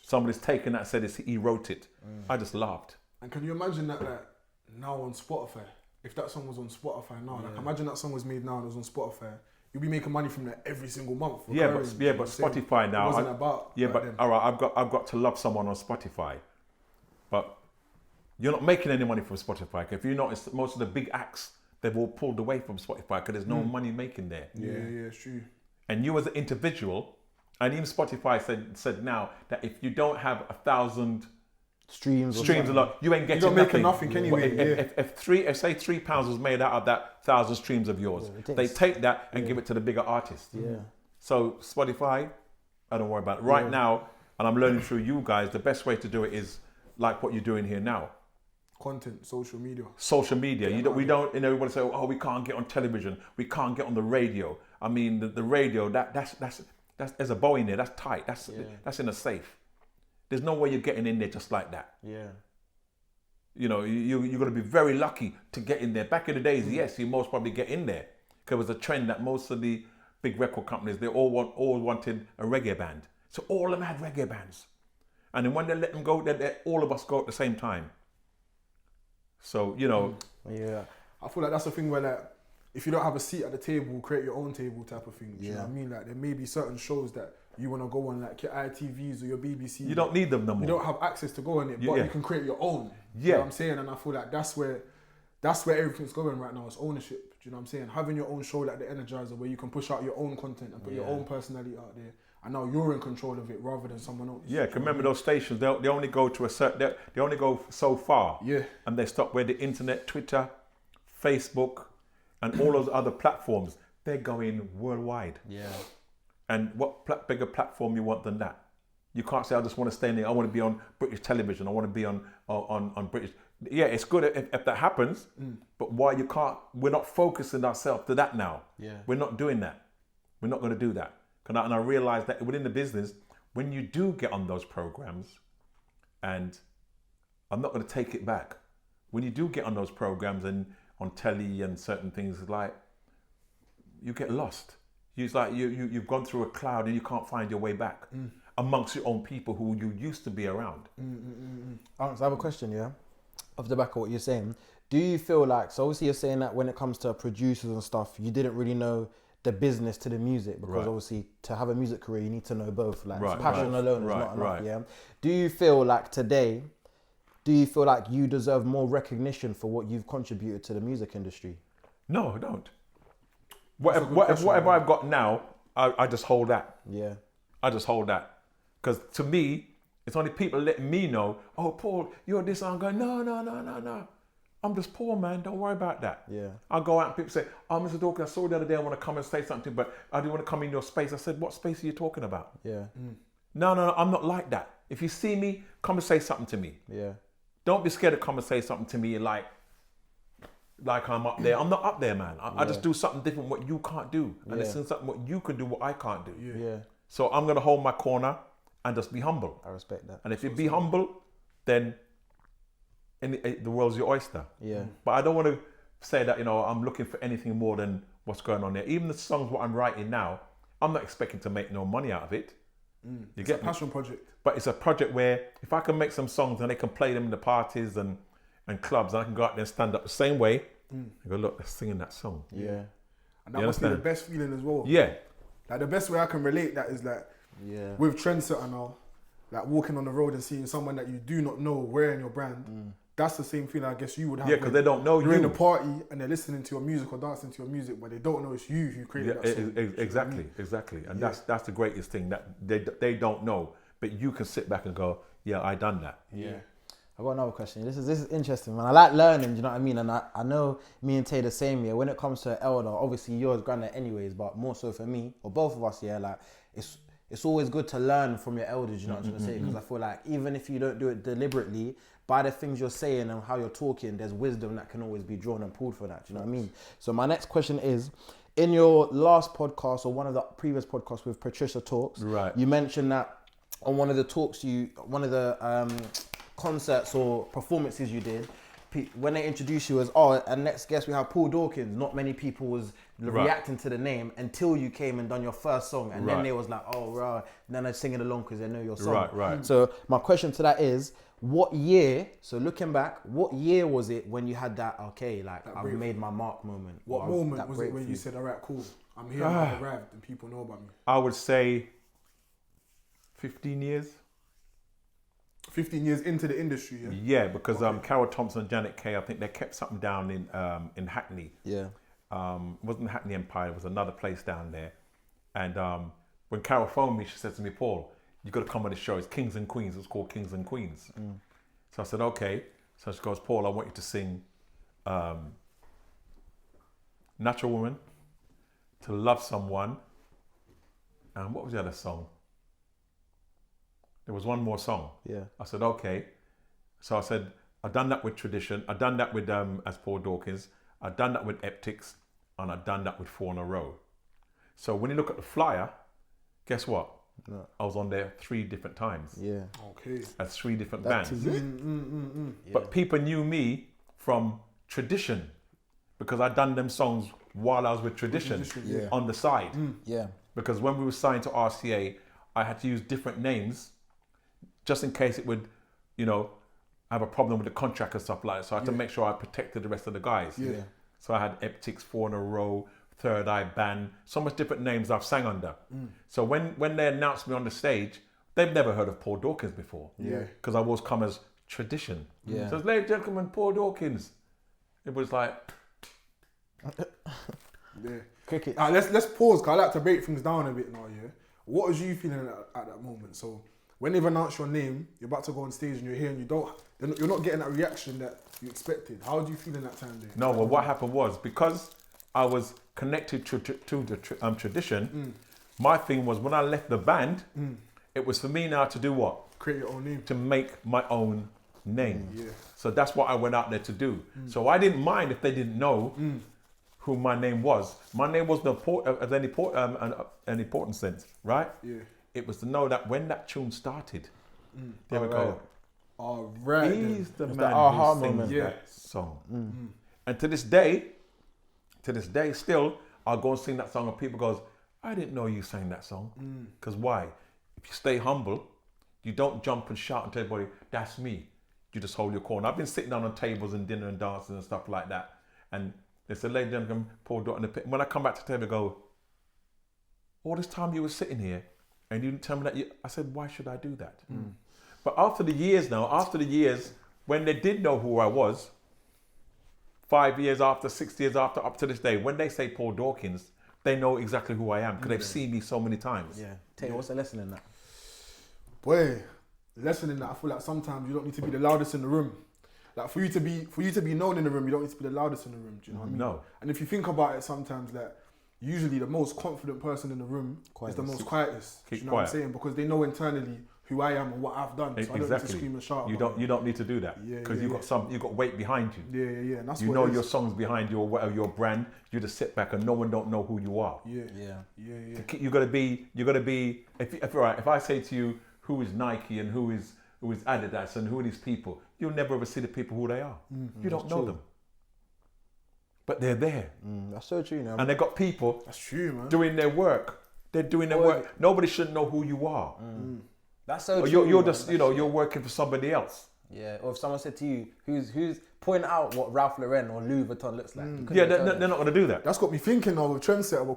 somebody's taken that and said he wrote it. I just laughed. And can you imagine that like now on Spotify? If that song was on Spotify now, like imagine that song was made now and it was on Spotify. You'll be making money from that every single month. But Spotify now. It wasn't about. Yeah, but all right, I've got to love someone on Spotify, but you're not making any money from Spotify. If you notice, most of the big acts they've all pulled away from Spotify because there's no money making there. Yeah, it's true. And you as an individual, and even Spotify said now that if you don't have 1,000 streams a lot, you ain't getting you don't make nothing anyway. If say £3 was made out of that 1,000 streams of yours, they take that and give it to the bigger artist. Yeah. So Spotify, I don't worry about it. Right now, and I'm learning through you guys, the best way to do it is like what you're doing here now. Content, social media. Everybody say, oh, we can't get on television, we can't get on the radio. I mean, the radio, that's there's a bow in there, that's tight, that's in a safe. There's no way you're getting in there just like that. Yeah. You know, you're going to be very lucky to get in there. Back in the days, yes, you most probably get in there. Because it was a trend that most of the big record companies, they all wanted a reggae band. So all of them had reggae bands. And then when they let them go, all of us go at the same time. So, you know. Yeah. I feel like that's the thing where like, if you don't have a seat at the table, create your own table type of thing. Do you know what I mean? Like there may be certain shows that you want to go on, like your ITVs or your BBC. You don't need them no more. You don't have access to go on it, but you can create your own. Yeah. You know what I'm saying? And I feel like that's where everything's going right now. It's ownership. Do you know what I'm saying? Having your own show like the Energizer where you can push out your own content and put your own personality out there. And now you're in control of it rather than someone else. Yeah, can remember those stations, they only go to a certain, they only go so far. Yeah. And they stop where the internet, Twitter, Facebook, and all those other platforms, they're going worldwide. Yeah. And what bigger platform you want than that? You can't say, I just want to stay in there. I want to be on British television. I want to be on British. Yeah, it's good if that happens, but why you can't? We're not focusing ourselves to that now. Yeah. We're not doing that. We're not going to do that. And I realize that within the business, when you do get on those programs, and I'm not going to take it back, when you do get on those programs and on telly and certain things, like you get lost. It's like you've gone through a cloud and you can't find your way back amongst your own people who you used to be around. So I have a question, yeah? Off the back of what you're saying, do you feel like, so obviously you're saying that when it comes to producers and stuff, you didn't really know the business to the music, because obviously to have a music career, you need to know both. Like passion alone is not enough, yeah? Do you feel like today, you deserve more recognition for what you've contributed to the music industry? No, I don't. Whatever I've got now, I just hold that. Yeah. I just hold that. Because to me, it's only people letting me know, oh, Paul, you're this. I'm going, no. I'm just Paul, man. Don't worry about that. Yeah. I go out and people say, oh, Mr. Dawkins, I saw the other day, I want to come and say something, but I do want to come in your space. I said, what space are you talking about? Yeah. No, I'm not like that. If you see me, come and say something to me. Yeah. Don't be scared to come and say something to me like I'm up there. I'm not up there, man. I just do something different what you can't do. And it's something what you can do what I can't do. Yeah. So I'm going to hold my corner and just be humble. I respect that. And if you be humble, then the world's your oyster. Yeah. But I don't want to say that, I'm looking for anything more than what's going on there. Even the songs what I'm writing now, I'm not expecting to make no money out of it. It's a passion project. But it's a project where if I can make some songs and they can play them in the parties and clubs, and I can go out there and stand up the same way and go, look, they're singing that song. Yeah. And that must be the best feeling as well. Yeah. Like the best way I can relate that is like with Trendsetter now, like walking on the road and seeing someone that you do not know wearing your brand. That's the same feeling I guess you would have. Yeah, because they don't know you're in a party and they're listening to your music or dancing to your music, but they don't know it's you who created that song. Exactly. And that's the greatest thing, that they don't know, but you can sit back and go, yeah, I done that. Yeah. I've got another question. This is interesting, man. I like learning, do you know what I mean? And I know me and Tay the same, yeah. When it comes to elder, obviously yours, Grandad anyways, but more so for me, or both of us, yeah, like it's always good to learn from your elders, you know what I'm trying to say? Because I feel like even if you don't do it deliberately, by the things you're saying and how you're talking, there's wisdom that can always be drawn and pulled for that, do you know what I mean? So my next question is, in your last podcast or one of the previous podcasts with Patricia Talks, you mentioned that on one of the talks, one of the concerts or performances you did, when they introduced you as and next guest we have Paul Dawkins, not many people was reacting to the name until you came and done your first song, and then they was like, oh right, and then they're singing along because they know your song. Right. So my question to that is, what year, so looking back, what year was it when you had that, okay, like that I've made my mark moment? What moment was it when you said, all right, cool, I'm here, I've arrived, and people know about me? I would say 15 years. 15 years into the industry, yeah? Yeah, because Carol Thompson and Janet Kay, I think they kept something down in Hackney. Yeah. It wasn't Hackney Empire, it was another place down there. And when Carol phoned me, she said to me, Paul, you got to come on the show. It's Kings and Queens. It's called Kings and Queens. So I said, okay. So she goes, Paul, I want you to sing Natural Woman, To Love Someone, and what was the other song? There was one more song. Yeah. I said, okay. So I said, I've done that with Tradition. I've done that with as Paul Dawkins. I've done that with ft.Paul, and I've done that with 4 in a row. So when you look at the flyer, guess what? No. I was on there 3 different times. Yeah. Okay. As 3 different bands. Yeah. But people knew me from Tradition because I'd done them songs while I was with Tradition on the side. Yeah. Because when we were signed to RCA, I had to use different names just in case it would, have a problem with the contract and stuff like that. So I had to make sure I protected the rest of the guys. Yeah. So I had ft.Paul, 4 in a row, Third Eye Band, so much different names I've sang under. So when they announced me on the stage, they've never heard of Paul Dawkins before. Yeah. Because I always come as Tradition. Yeah. So, ladies and gentlemen, Paul Dawkins. It was like... Yeah. Cricket. Let's pause, because I like to break things down a bit now, yeah? What was you feeling at that moment? So when they've announced your name, you're about to go on stage and you're here and you're not getting that reaction that you expected. How do you feel in that time there? No, well, what happened was, because I was connected to the Tradition, my thing was when I left the band, it was for me now to do what? Create your own name. To make my own name. Yeah. So that's what I went out there to do. So I didn't mind if they didn't know who my name was. My name wasn't of any important sense, right? Yeah. It was to know that when that tune started, there we go. All right. He's the man aha who sings moment. that song. And to this day, still, I'll go and sing that song and people goes, I didn't know you sang that song. Because why? If you stay humble, you don't jump and shout and tell everybody, that's me. You just hold your corner. I've been sitting down on tables and dinner and dances and stuff like that. And they said, ladies and gentlemen, Paul Dawkins in the pit. When I come back to the table, I go, all this time you were sitting here and you didn't tell me that. I said, why should I do that? But after the years, when they did know who I was, 5 years after, 6 years after, up to this day, when they say Paul Dawkins, they know exactly who I am because they've seen me so many times. Yeah. Tell you, what's the lesson in that? Boy, lesson in that, I feel like sometimes you don't need to be the loudest in the room. Like for you to be known in the room, you don't need to be the loudest in the room. Do you know what I mean? No. And if you think about it, sometimes that usually the most confident person in the room is the most quietest. Do you know what I'm saying? Because they know internally who I am and what I've done. So I don't need to scream and shout. You don't need to do that because you've got weight behind you. Yeah. And that's you know your songs behind you or whatever your brand. You just sit back and no one don't know who you are. Yeah. You gotta be. If I say to you who is Nike and who is Adidas and who are these people, you'll never ever see the people who they are. You don't know them. But they're there. That's so true, man. And they've got people that's true, man. doing their work. They're doing their work. Nobody should know who you are. That's so true. You're just, you're working for somebody else. Yeah, or if someone said to you, who's pointing out what Ralph Lauren or Louis Vuitton looks like. They're not going to do that. That's got me thinking of a trendsetter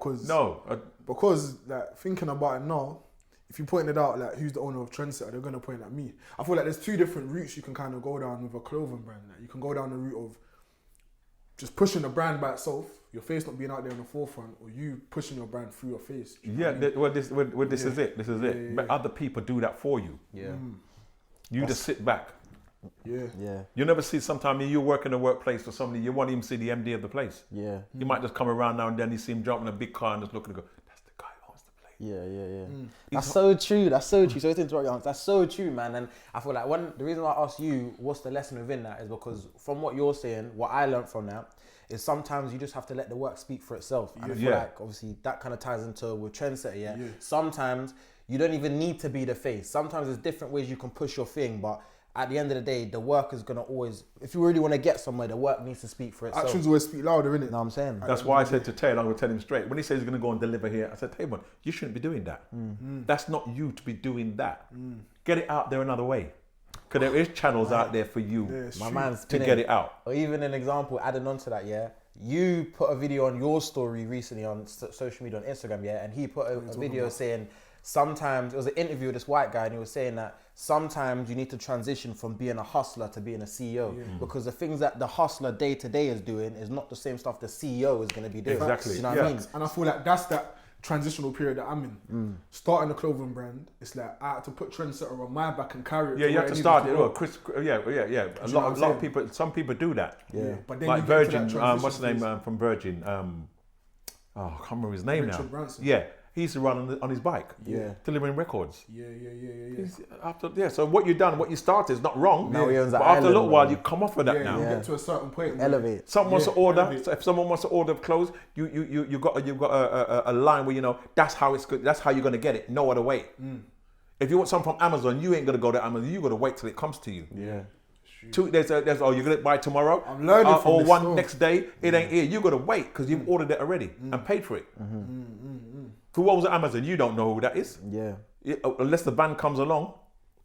because like thinking about it now, if you pointed out like who's the owner of Trendsetter, they're going to point at me. I feel like there's 2 different routes you can kind of go down with a clothing brand. Like you can go down the route of just pushing the brand by itself, your face not being out there on the forefront, or you pushing your brand through your face. This is it. This is it. But other people do that for you. Yeah. You just sit back. Yeah. You never see, sometimes you work in a workplace for somebody, you won't even see the MD of the place. Yeah. You might just come around now and then, you see him jump in a big car and just look and go, that's the guy who wants to play. Yeah. That's so true. Sorry to interrupt you. That's so true, man. And I feel like the reason why I asked you what's the lesson within that is because from what you're saying, what I learned from that is sometimes you just have to let the work speak for itself. And I feel like obviously that kind of ties into with Trendsetter, yeah? Sometimes you don't even need to be the face. Sometimes there's different ways you can push your thing, but at the end of the day, the work is gonna always. If you really want to get somewhere, the work needs to speak for itself. Actions always speak louder, innit? You know what I'm saying? That's why I said to Taylor, I'm going to tell him straight. When he says he's going to go and deliver here, I said, Taylor, you shouldn't be doing that. That's not you to be doing that. Get it out there another way. Because there is channels out there for you My man's to get it out. Or even an example, adding on to that, yeah. You put a video on your story recently on social media, on Instagram, yeah, and he put a video saying sometimes, it was an interview with this white guy, and he was saying that sometimes you need to transition from being a hustler to being a CEO because the things that the hustler day to day is doing is not the same stuff the CEO is going to be doing. Exactly. You know what I mean? And I feel like that's that transitional period that I'm in. Starting a clothing brand, it's like I had to put Trendsetter on my back and carry it. Yeah, you have to start it. Yeah. A know lot what I'm of saying? people, some people do that. Yeah. But then Like you get to Virgin, that transition what's the name phase. from Virgin? I can't remember his name Richard now. Branson. Yeah, he used to run on his bike. Yeah. Delivering records. Yeah. So what you done, what you started is not wrong. Now he owns but an after a little island, while, man. you come off of that Yeah, now. you get to a certain point. where- Elevate. Someone wants to order. elevate. So if someone wants to order clothes, you've got a line where you know that's how it's good. That's how you're gonna get it. No other way. If you want something from Amazon, you ain't gonna go to Amazon. You gotta wait till it comes to you. Yeah. There's you're gonna buy tomorrow. I'm learning from or this one still. next day. It ain't here. You gotta wait because you've ordered it already and paid for it. Who owns Amazon? You don't know who that is. Yeah. Unless the van comes along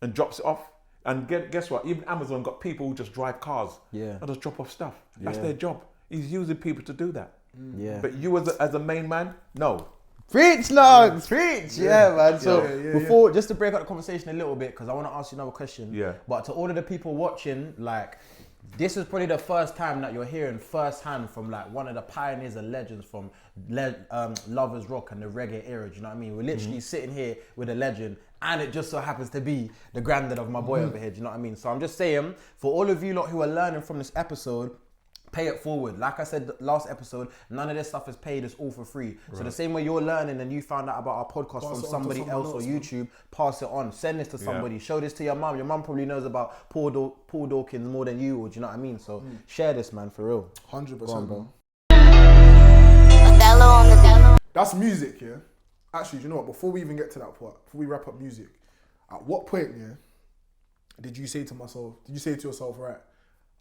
and drops it off. And guess what? Even Amazon got people who just drive cars. Yeah. And just drop off stuff. That's Yeah. their job. He's using people to do that. Yeah. But you as a main man, no. Preach, Nugs, preach. Yeah, man. So Yeah. before, just to break up the conversation a little bit, because I want to ask you another question. Yeah. But to all of the people watching, like, this is probably the first time that you're hearing firsthand from like one of the pioneers and legends from Lovers Rock and the reggae era. Do you know what I mean? We're literally sitting here with a legend, and it just so happens to be the granddad of my boy over here. Do you know what I mean? So I'm just saying, for all of you lot who are learning from this episode, pay it forward. Like I said last episode, none of this stuff is paid, it's all for free. So the same way you're learning and you found out about our podcast Pass from it on to somebody someone else or else, man. YouTube, pass it on. Send this to somebody. Show this to your mum. Your mum probably knows about Paul Dawkins more than you, or do you know what I mean? So share this, man, for real. 100%, bro. That's music, yeah. Actually, do you know what? Before we even get to that part, before we wrap up music, at what point, yeah, did you say to yourself, right,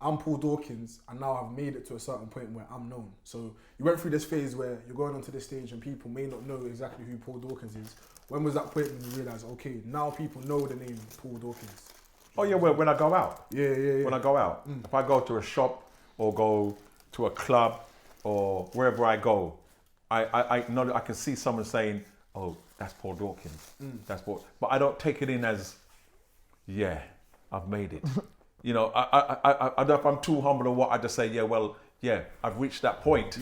I'm Paul Dawkins, and now I've made it to a certain point where I'm known. So you went through this phase where you're going onto this stage and people may not know exactly who Paul Dawkins is. When was that point when you realised, okay, now people know the name Paul Dawkins? Oh yeah, well, when I go out. Yeah. When I go out. If I go to a shop or go to a club or wherever I go, I know that I can see someone saying, oh, that's Paul Dawkins. That's Paul. But I don't take it in as, yeah, I've made it. You know, I don't know if I'm too humble or what. I just say, I've reached that point.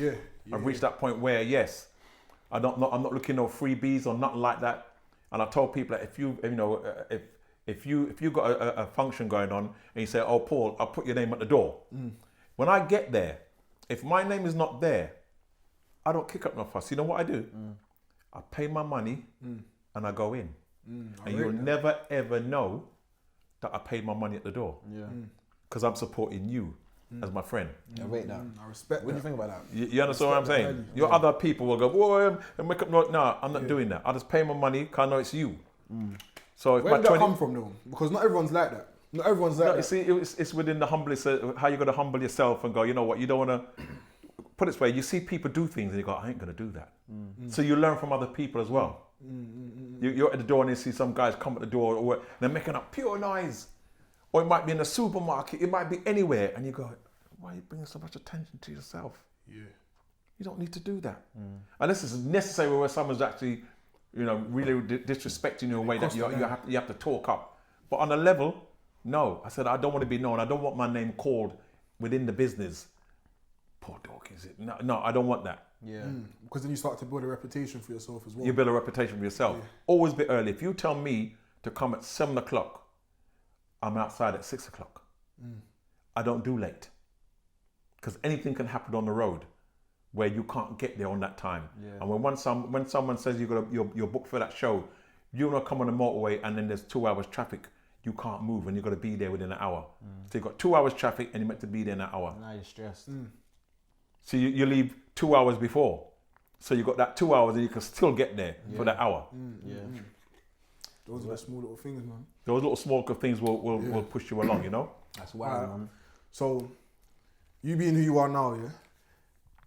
I've reached that point where, yes, I'm not looking no freebies or nothing like that. And I told people that if you got a function going on and you say, oh, Paul, I'll put your name at the door. When I get there, if my name is not there, I don't kick up no fuss. You know what I do? I pay my money and I go in. And you'll never ever know that I paid my money at the door. Yeah. Because I'm supporting you as my friend. I rate that. I respect What do that. you think about that? You understand what I'm saying? value. Your other people will go, whoa, and make up. No, I'm not doing that. I just pay my money because I know it's you. So if Where my did that come from though? Because not everyone's like that. Not everyone's like No, you that. see, it's within the humblest, how you got to humble yourself and go, you know what, you don't want to, put it this way, you see people do things and you go, I ain't going to do that. So you learn from other people as well. You're at the door and you see some guys come at the door or they're making up pure noise. Or it might be in a supermarket, it might be anywhere. And you go, why are you bringing so much attention to yourself? Yeah. You don't need to do that. Unless it's necessary where someone's actually, you know, really disrespecting you in a way that you have to talk up. But on a level, no. I said, I don't want to be known. I don't want my name called within the business. Paul Dawkins. No, I don't want that. Yeah. Because then you start to build a reputation for yourself as well. You build a reputation for yourself. Always be early. If you tell me to come at 7 o'clock, I'm outside at 6 o'clock. I don't do late. Because anything can happen on the road where you can't get there on that time. Yeah. And when someone says you're booked for that show, you want to come on the motorway and then there's 2 hours traffic, you can't move and you've got to be there within an hour. So you've got 2 hours traffic and you're meant to be there in an hour. Now you're stressed. So you leave 2 hours before. So you've got that 2 hours and you can still get there for that hour. Those are the small little things, man. Those little small things will push you along, you know? That's wild, man. So, you being who you are now, yeah?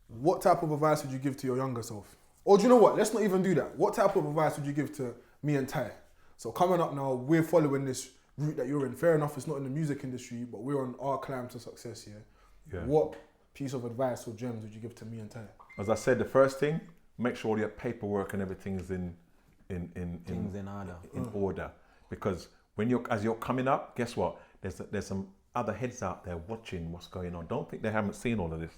What type of advice would you give to your younger self? Or do you know what? Let's not even do that. What type of advice would you give to me and Ty? So coming up now, we're following this route that you're in. Fair enough, it's not in the music industry, but we're on our climb to success here. Yeah. What piece of advice or gems would you give to me and Ty? As I said, the first thing, make sure your paperwork and everything is in order. Because as you're coming up, guess what? There's some other heads out there watching what's going on. Don't think they haven't seen all of this.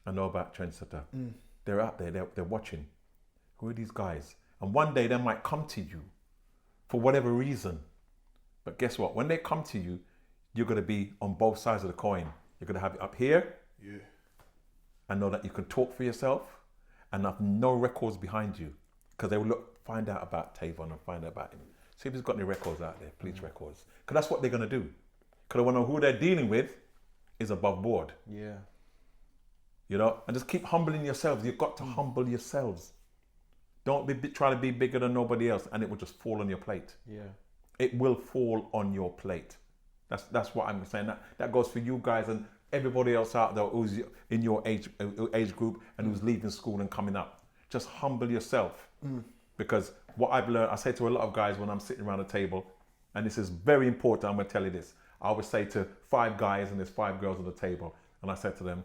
I know about Trendsetter. They're out there, they're watching. Who are these guys? And one day they might come to you for whatever reason. But guess what? When they come to you, you're going to be on both sides of the coin. You're going to have it up here and know that you can talk for yourself and have no records behind you. Because they will find out about Tavon and find out about him. See if he's got any records out there, police records. Because that's what they're going to do. Because they want to know who they're dealing with is above board. Yeah. You know, and just keep humbling yourselves. You've got to humble yourselves. Don't try to be bigger than nobody else, and it will just fall on your plate. Yeah, it will fall on your plate. That's what I'm saying. That goes for you guys and everybody else out there who's in your age group and who's leaving school and coming up. Just humble yourself, because what I've learned, I say to a lot of guys when I'm sitting around a table, and this is very important. I'm going to tell you this. I always say to 5 guys and there's 5 girls on the table, and I said to them,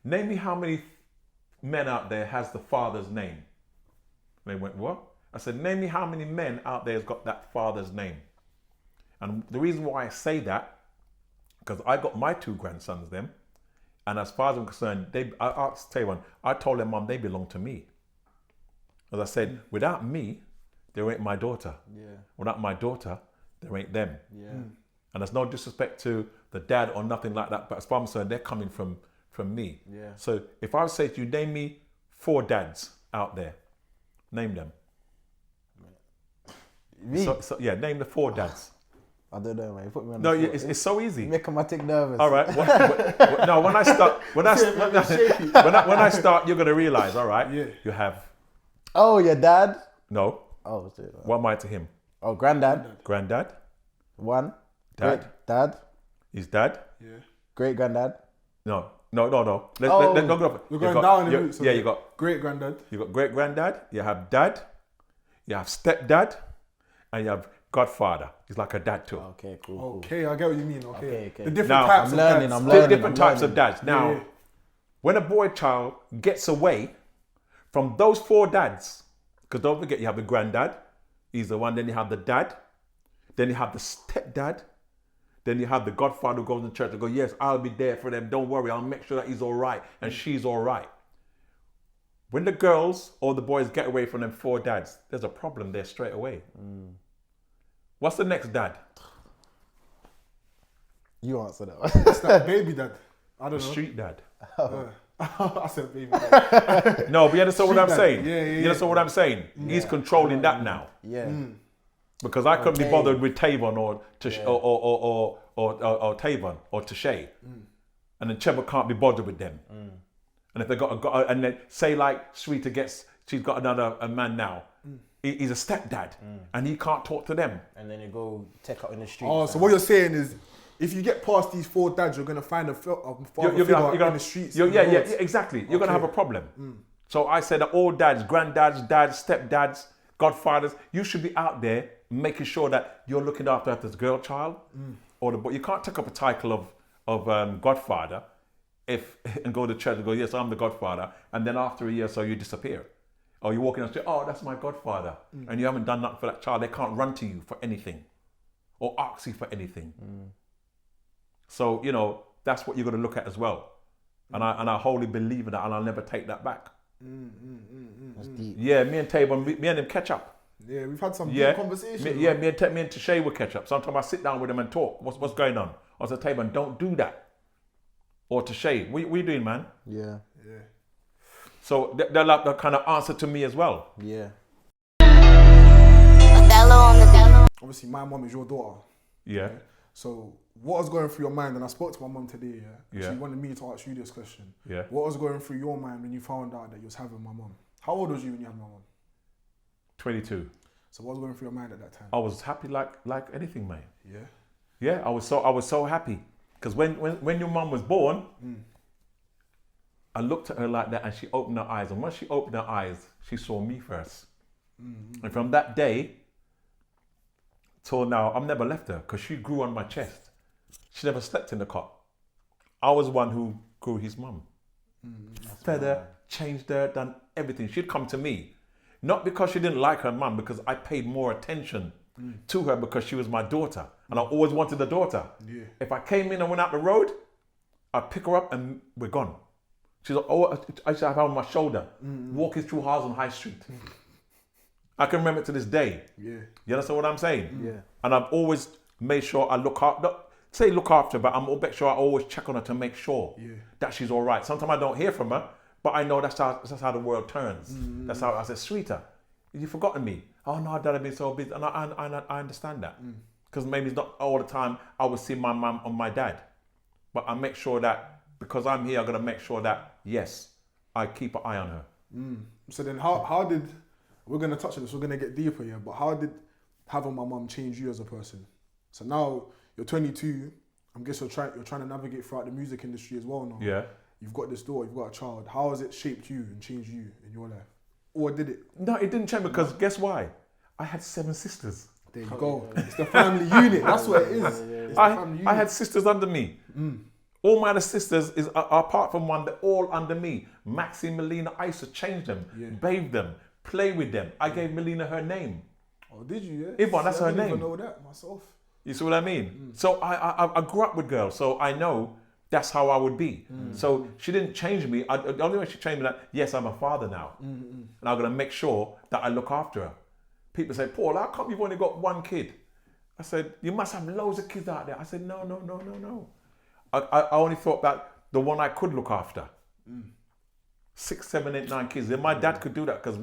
name me how many men out there has the father's name. They went, what? I said, name me how many men out there has got that father's name. And the reason why I say that, because I got my 2 grandsons then, and as far as I'm concerned, I asked Tavon, I told them, Mum, they belong to me. As I said, without me, there ain't my daughter. Yeah. Without my daughter, there ain't them. Yeah. And there's no disrespect to the dad or nothing like that, but as far as I'm concerned, they're coming from me. Yeah. So if I would say to you, name me 4 dads out there, name them. Me? So name the 4 dads. I don't know, man. You put me on no, it's so easy. You're making my tick nervous. All right. No, when I start, you're gonna realize. All right. Yeah. You have. Oh, your dad? No. Oh, what am I to him? Oh, Grandad. Grandad. 1. Dad. Great dad. His dad. Yeah. Great granddad. No. Let's go. We're going down in the roots. Yeah, you got great granddad. You got great granddad. You have dad. You have stepdad, and you have godfather. He's like a dad too. Okay, cool. Okay, I get what you mean. Okay. The different now, types I'm of learning. dads. I'm learning. Different types of dads. Now, when a boy child gets away from those 4 dads, because don't forget you have the granddad. He's the one. Then you have the dad. Then you have the stepdad. Then you have the godfather who goes to church and goes, yes, I'll be there for them. Don't worry. I'll make sure that he's all right and she's all right. When the girls or the boys get away from them 4 dads, there's a problem there straight away. What's the next dad? You answer that one. It's that baby dad. I don't know. Street dad. I said baby dad. No, but you understand what I'm dad. saying? Yeah. You understand what I'm saying? He's controlling that now. Yeah. Because I couldn't be bothered with Tavon or Tavon or Tashay. And then Cheba can't be bothered with them. And if they and then say like Sweeter she's got a man now. He's a stepdad and he can't talk to them. And then you go take out in the street. Oh, so what you're saying is, if you get past these 4 dads, you're gonna find a father figure in the streets. Yeah, exactly. You're gonna have a problem. So I said that all dads, granddads, dads, stepdads, godfathers, you should be out there making sure that you're looking after this girl child or the boy. You can't take up a title of godfather and go to church and go, yes, I'm the godfather, and then after a year or so you disappear. Or you're walking on the street, oh, that's my godfather. And you haven't done nothing for that child. They can't run to you for anything or ask you for anything. So, that's what you're going to look at as well. And I wholly believe in that, and I'll never take that back. That's deep. Yeah, me and Tabor, me and him catch up. Yeah, we've had some deep conversations. Me and Tashay will catch up. Sometimes I sit down with him and talk. What's going on? I said, Tabor, don't do that. Or Tashay, what are you doing, man? Yeah. So they're like the kind of answer to me as well. Yeah. Obviously, my mom is your daughter. Yeah. So what was going through your mind? And I spoke to my mom today. Yeah. She wanted me to ask you this question. Yeah. What was going through your mind when you found out that you was having my mom? How old was you when you had my mom? 22. So what was going through your mind at that time? I was happy like anything, mate. Yeah. Yeah, I was so happy. Because when your mum was born, I looked at her like that and she opened her eyes. And once she opened her eyes, she saw me first. And from that day till now, I've never left her because she grew on my chest. She never slept in the cot. I was one who grew his mum. Fed her, changed her, done everything. She'd come to me. Not because she didn't like her mum, because I paid more attention to her because she was my daughter. And I always wanted a daughter. Yeah. If I came in and went out the road, I'd pick her up and we're gone. She's like, oh, I used to have her on my shoulder, walking through Harlem High Street. I can remember it to this day. Yeah. You understand what I'm saying? Yeah. And I've always made sure I look after, but I'm make sure I always check on her to make sure that she's all right. Sometimes I don't hear from her, but I know that's how the world turns. That's how I said, sweeter, you've forgotten me. Oh no, Dad, I've been so busy. And I understand that. Because maybe it's not all the time I will see my mum or my dad. But I make sure that because I'm here, I'm going to make sure that, yes, I keep an eye on her. So then how did, we're going to touch on this, we're going to get deeper here, but how did having my mum change you as a person? So now you're 22, I guess you're trying to navigate throughout the music industry as well now. Yeah. You've got this daughter, you've got a child. How has it shaped you and changed you in your life? Or did it? No, it didn't change because guess why? I had 7 sisters. There you go. It's the family unit. That's what it is. I had sisters under me. All my other sisters apart from one, they're all under me. Maxie, Melina, I used to change them, bathe them, play with them. I gave Melina her name. Oh, did you? Yeah. Yvonne, that's her name. I didn't even know that myself. You see what I mean? So I grew up with girls, so I know that's how I would be. So she didn't change me. The only way she changed me that, yes, I'm a father now. And I'm going to make sure that I look after her. People say, Paul, how come you've only got one kid? I said, you must have loads of kids out there. I said, no. I only thought that the one I could look after. 6, 7, 8, 9 kids. Then my dad could do that because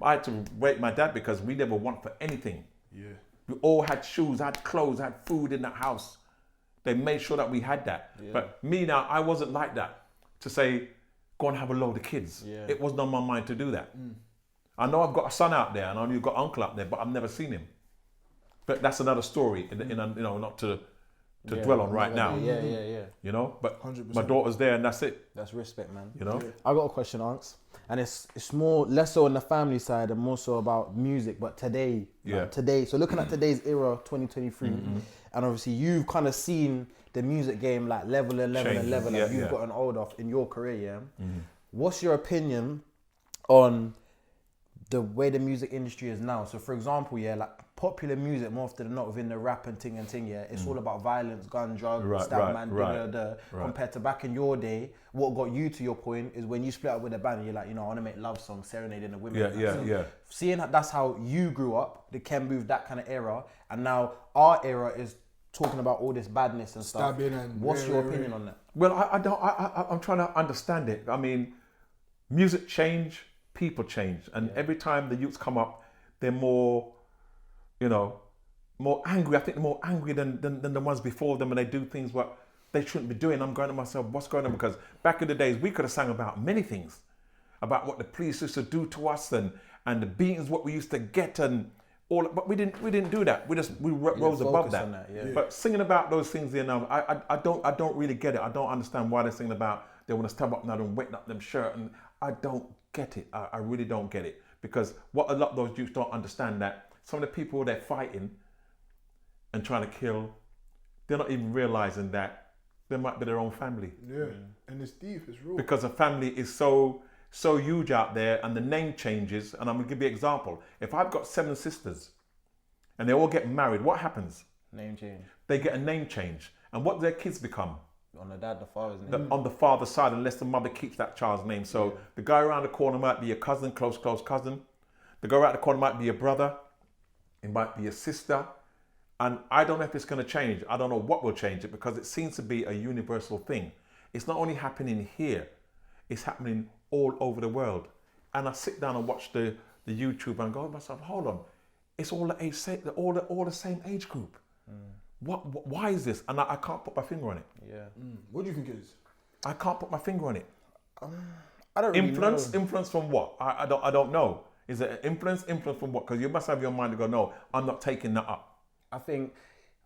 I had to wait my dad because we never want for anything. Yeah. We all had shoes, had clothes, had food in the house. They made sure that we had that. Yeah. But me now, I wasn't like that. To say, go and have a load of kids. Yeah. It wasn't on my mind to do that. I know I've got a son out there, and I know you've got an uncle out there, but I've never seen him. But that's another story, not to dwell on right now. Yeah. You know, but 100%. my daughter's there, and that's it. That's respect, man. You know. Yeah. I got a question, Unks, and it's less so on the family side and more so about music. But today, so looking at today's era, 2023, and obviously you've kind of seen the music game like level and you've gotten older in your career. What's your opinion on the way the music industry is now? So for example, like popular music more often than not within the rap and ting, it's all about violence, gun, drugs, compared to back in your day. What got you to your point is when you split up with a band and you're like, I want to make love songs, serenading the women. Seeing that's how you grew up, the Ken Booth, that kind of era, and now our era is talking about all this badness and stuff. What's your opinion on that? Well, I'm trying to understand it. I mean, music change, people change, and every time the youths come up, they're more angry. I think they're more angry than the ones before them, and they do things what they shouldn't be doing. I'm going to myself, what's going on? Because back in the days, we could have sang about many things, about what the police used to do to us and the beatings what we used to get and all. But we didn't do that. We rose above that. But singing about those things, I don't really get it. I don't understand why they're singing about they want to stand up now and wet up them shirt, and I don't get it. I really don't get it, because what a lot of those youths don't understand that some of the people they're fighting and trying to kill, they're not even realizing that they might be their own family. Yeah, and it's deep, it's real. Because a family is so huge out there, and the name changes. And I'm gonna give you an example. If I've got 7 sisters and they all get married, what happens? Name change. They get a name change. And what do their kids become? On the dad, the father's name. On the father's side, unless the mother keeps that child's name. So the guy around the corner might be your cousin, close cousin. The guy around the corner might be your brother. It might be your sister. And I don't know if it's going to change. I don't know what will change it, because it seems to be a universal thing. It's not only happening here, it's happening all over the world. And I sit down and watch the YouTube and go to myself, hold on, it's all the same age group. Why is this? And I can't put my finger on it. Yeah. What do you think it is? I can't put my finger on it. I don't really know. Influence from what? I don't know. Is it an influence from what? Because you must have your mind to go, no, I'm not taking that up. I think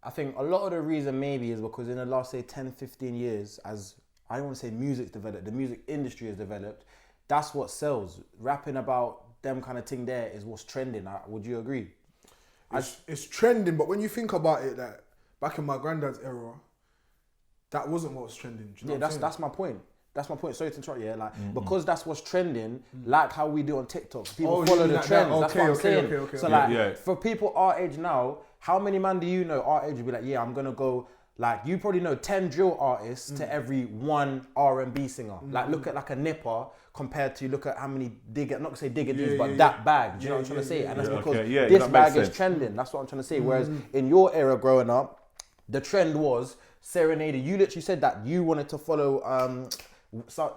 a lot of the reason maybe is because in the last, say, 10, 15 years, as I don't want to say music's developed, the music industry has developed, that's what sells. Rapping about them kind of thing there is what's trending. Would you agree? It's trending, but when you think about it, that back in my granddad's era, that wasn't what was trending. Do you know what I'm saying? That's my point. That's my point. Sorry to interrupt you. Because that's what's trending, like how we do on TikTok. People follow the trends. That's what I'm saying. Okay. So for people our age now, how many man do you know our age would be like, yeah, I'm gonna go. Like you probably know 10 drill artists to every one R&B singer. Like look at like a Nipper compared to look at how many not gonna say digger dudes, but that bag. Do you know what I'm trying to say? And that's because this bag is trending. That's what I'm trying to say. Whereas in your era growing up, the trend was serenading. You literally said that you wanted to follow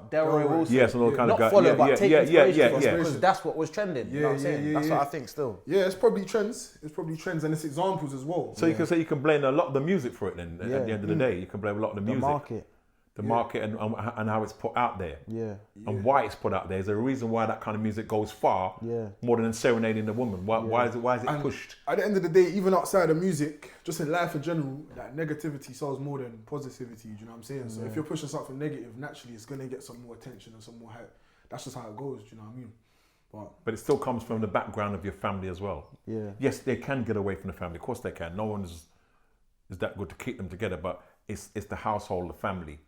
Delroy Wilson. Yes, and all kind of not guy. follow, but take inspiration from because that's what was trending. You know what I'm saying? That's what I think still. Yeah, it's probably trends. And it's examples as well. So you can say you can blame a lot of the music for it then. At the end of the day, you can blame a lot of the music. The market and how it's put out there. And why it's put out there. There's a reason why that kind of music goes far more than serenading the woman. Why is it pushed? At the end of the day, even outside of music, just in life in general, like negativity sells more than positivity. Do you know what I'm saying? So if you're pushing something negative, naturally it's gonna get some more attention and some more hype. That's just how it goes. Do you know what I mean? But it still comes from the background of your family as well. Yeah. Yes, they can get away from the family. Of course they can. No one is that good to keep them together. But it's the household, the family.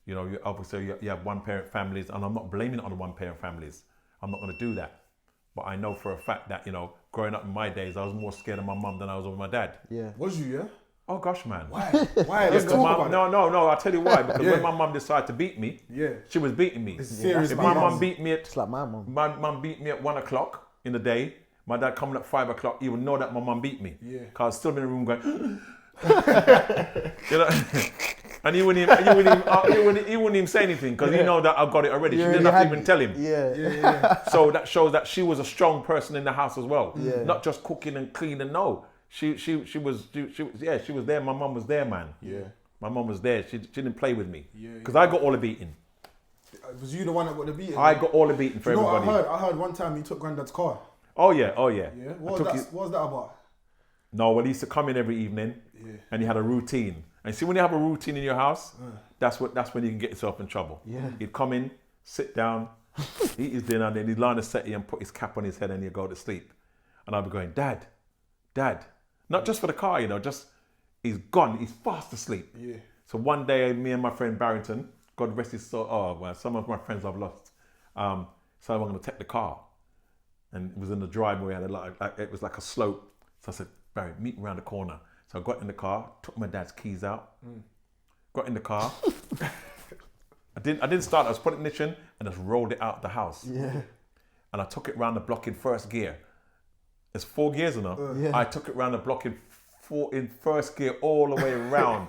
You know, obviously you have one parent families, and I'm not blaming it on the one parent families. I'm not going to do that. But I know for a fact that, you know, growing up in my days, I was more scared of my mum than I was of my dad. Yeah. Was you, yeah? Oh gosh, man. Why? Let's talk about it. No, I'll tell you why. Because when my mum decided to beat me, she was beating me. It's serious. If my mum beat me it's like my mum. My mum beat me at 1 o'clock in the day. My dad coming at 5 o'clock, he would know that my mum beat me. Yeah. Because I was still in the room going, you know, and he wouldn't even say anything because he know that I've got it already. She didn't have to even tell him. So that shows that she was a strong person in the house as well. Not just cooking and cleaning. No, she was there. My mum was there, man. My mum was there. She didn't play with me because I got all the beating. Was you the one that got the beating? I got all the beating for everybody. I heard one time you took Grandad's car. Oh yeah. Yeah. What was that about? No, well, he used to come in every evening, and he had a routine. And see, when you have a routine in your house, that's when you can get yourself in trouble. He'd come in, sit down, eat his dinner, and then he'd lie on the settee and put his cap on his head, and he'd go to sleep. And I'd be going, Dad, not just for the car, you know, just he's gone, he's fast asleep. So one day, me and my friend Barrington, God rest his soul. Oh well, some of my friends I've lost. So I'm going to take the car, and it was in the driveway, and it was like a slope. So I said, Barry, meet me around the corner. So I got in the car, took my dad's keys out, got in the car. I didn't start, I just put it in ignition and just rolled it out the house. And I took it round the block in first gear. It's 4 gears enough. I took it round the block in first gear all the way around.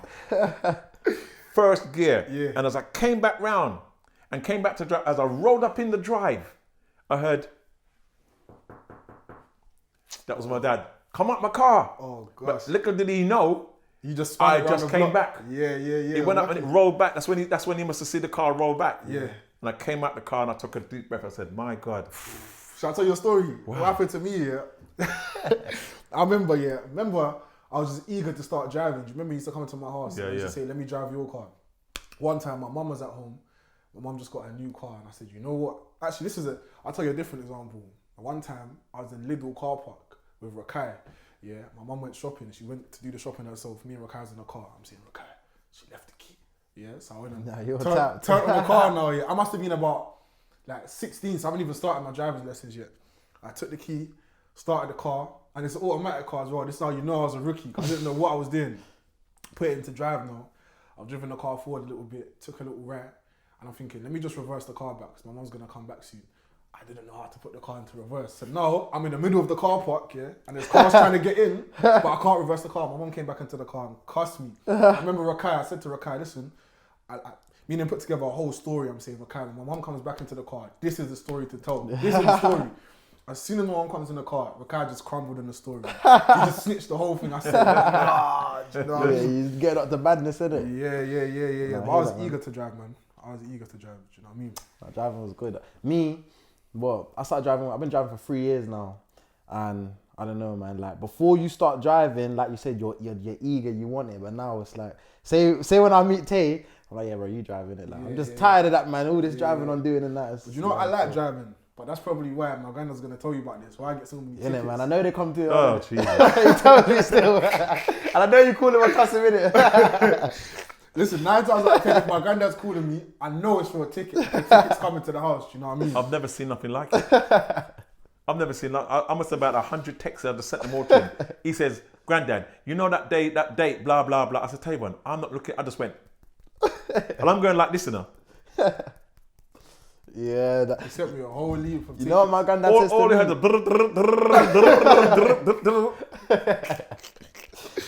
First gear. And as I came back round and came back to drive, as I rolled up in the drive, I heard, that was my dad. Come up my car. Oh gosh. But little did he know, I just came back. He went up and it rolled back. That's when he must have seen the car roll back. And I came out the car and I took a deep breath. I said, my God. Shall I tell you a story? What happened to me, I remember I was just eager to start driving. Do you remember he used to come into my house? He used to say, let me drive your car. One time my mum was at home. My mum just got a new car and I said, you know what? Actually, I'll tell you a different example. One time I was in Lidl car park with Rakai. My mum went shopping. She went to do the shopping herself. Me and Rakai was in the car. I'm saying, Rakai, she left the key. So I went and turned on the car now. I must have been about like 16, so I haven't even started my driver's lessons yet. I took the key, started the car, and it's an automatic car as well. This is how you know I was a rookie, because I didn't know what I was doing. Put it into drive now. I've driven the car forward a little bit, took a little right, and I'm thinking, let me just reverse the car back, because my mum's going to come back soon. I didn't know how to put the car into reverse. So now I'm in the middle of the car park, and there's cars trying to get in, but I can't reverse the car. My mum came back into the car and cussed me. I remember Rakai, I said to Rakai, listen, me and him put together a whole story. I'm saying, Rakai, when my mum comes back into the car, this is the story to tell. This is the story. As soon as my mum comes in the car, Rakai just crumbled in the story. He just snitched the whole thing. I said, nah, do you know what I mean? He's getting up to badness, innit? Yeah. But I was eager to drive, man. Do you know what I mean? Driving was good. Me, Well, I started driving. I've been driving for 3 years now, and I don't know, man. Like before you start driving, like you said, you're eager, you want it, but now it's like, say when I meet Tay, I'm like, yeah, bro, you driving it. Like I'm just tired of that, man. All this driving on doing and that. You know, I like driving. But that's probably why my granddad's going to tell you about this. Why I get so many tickets. Innit, man? I know they come to... Oh, Jesus. He told me still. And I know you call him a customer, innit? Listen, 9 times out of 10, if my granddad's calling me, I know it's for a ticket. The ticket's coming to the house, do you know what I mean? I've never seen nothing like it. I've never seen... I must have about 100 texts. I just sent them all to him. He says, Grandad, you know that date, blah, blah, blah. I said, tell you one, I'm not looking... I just went... And I'm going like this, you know. Yeah, he sent me a whole leave from tickets. You know what my granddad says all to he me? had the...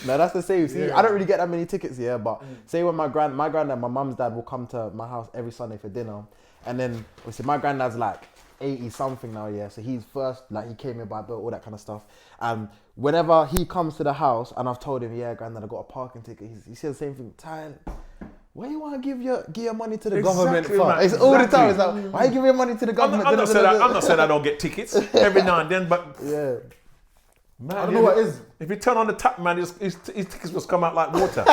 No, that's the same. See, I don't really get that many tickets here, but say when my granddad, my mum's dad will come to my house every Sunday for dinner, and then obviously my granddad's like 80 something now, yeah. So he's first, like he came here by boat, all that kind of stuff. Whenever he comes to the house, and I've told him, yeah, granddad, I got a parking ticket. He says the same thing. Ty, why you want to give your money to the government for? Man, it's all the time. It's like, why you give your money to the government? I'm not saying I don't get tickets every now and then, but yeah. Man, I don't know what it is. If you turn on the tap, man, his tickets must come out like water.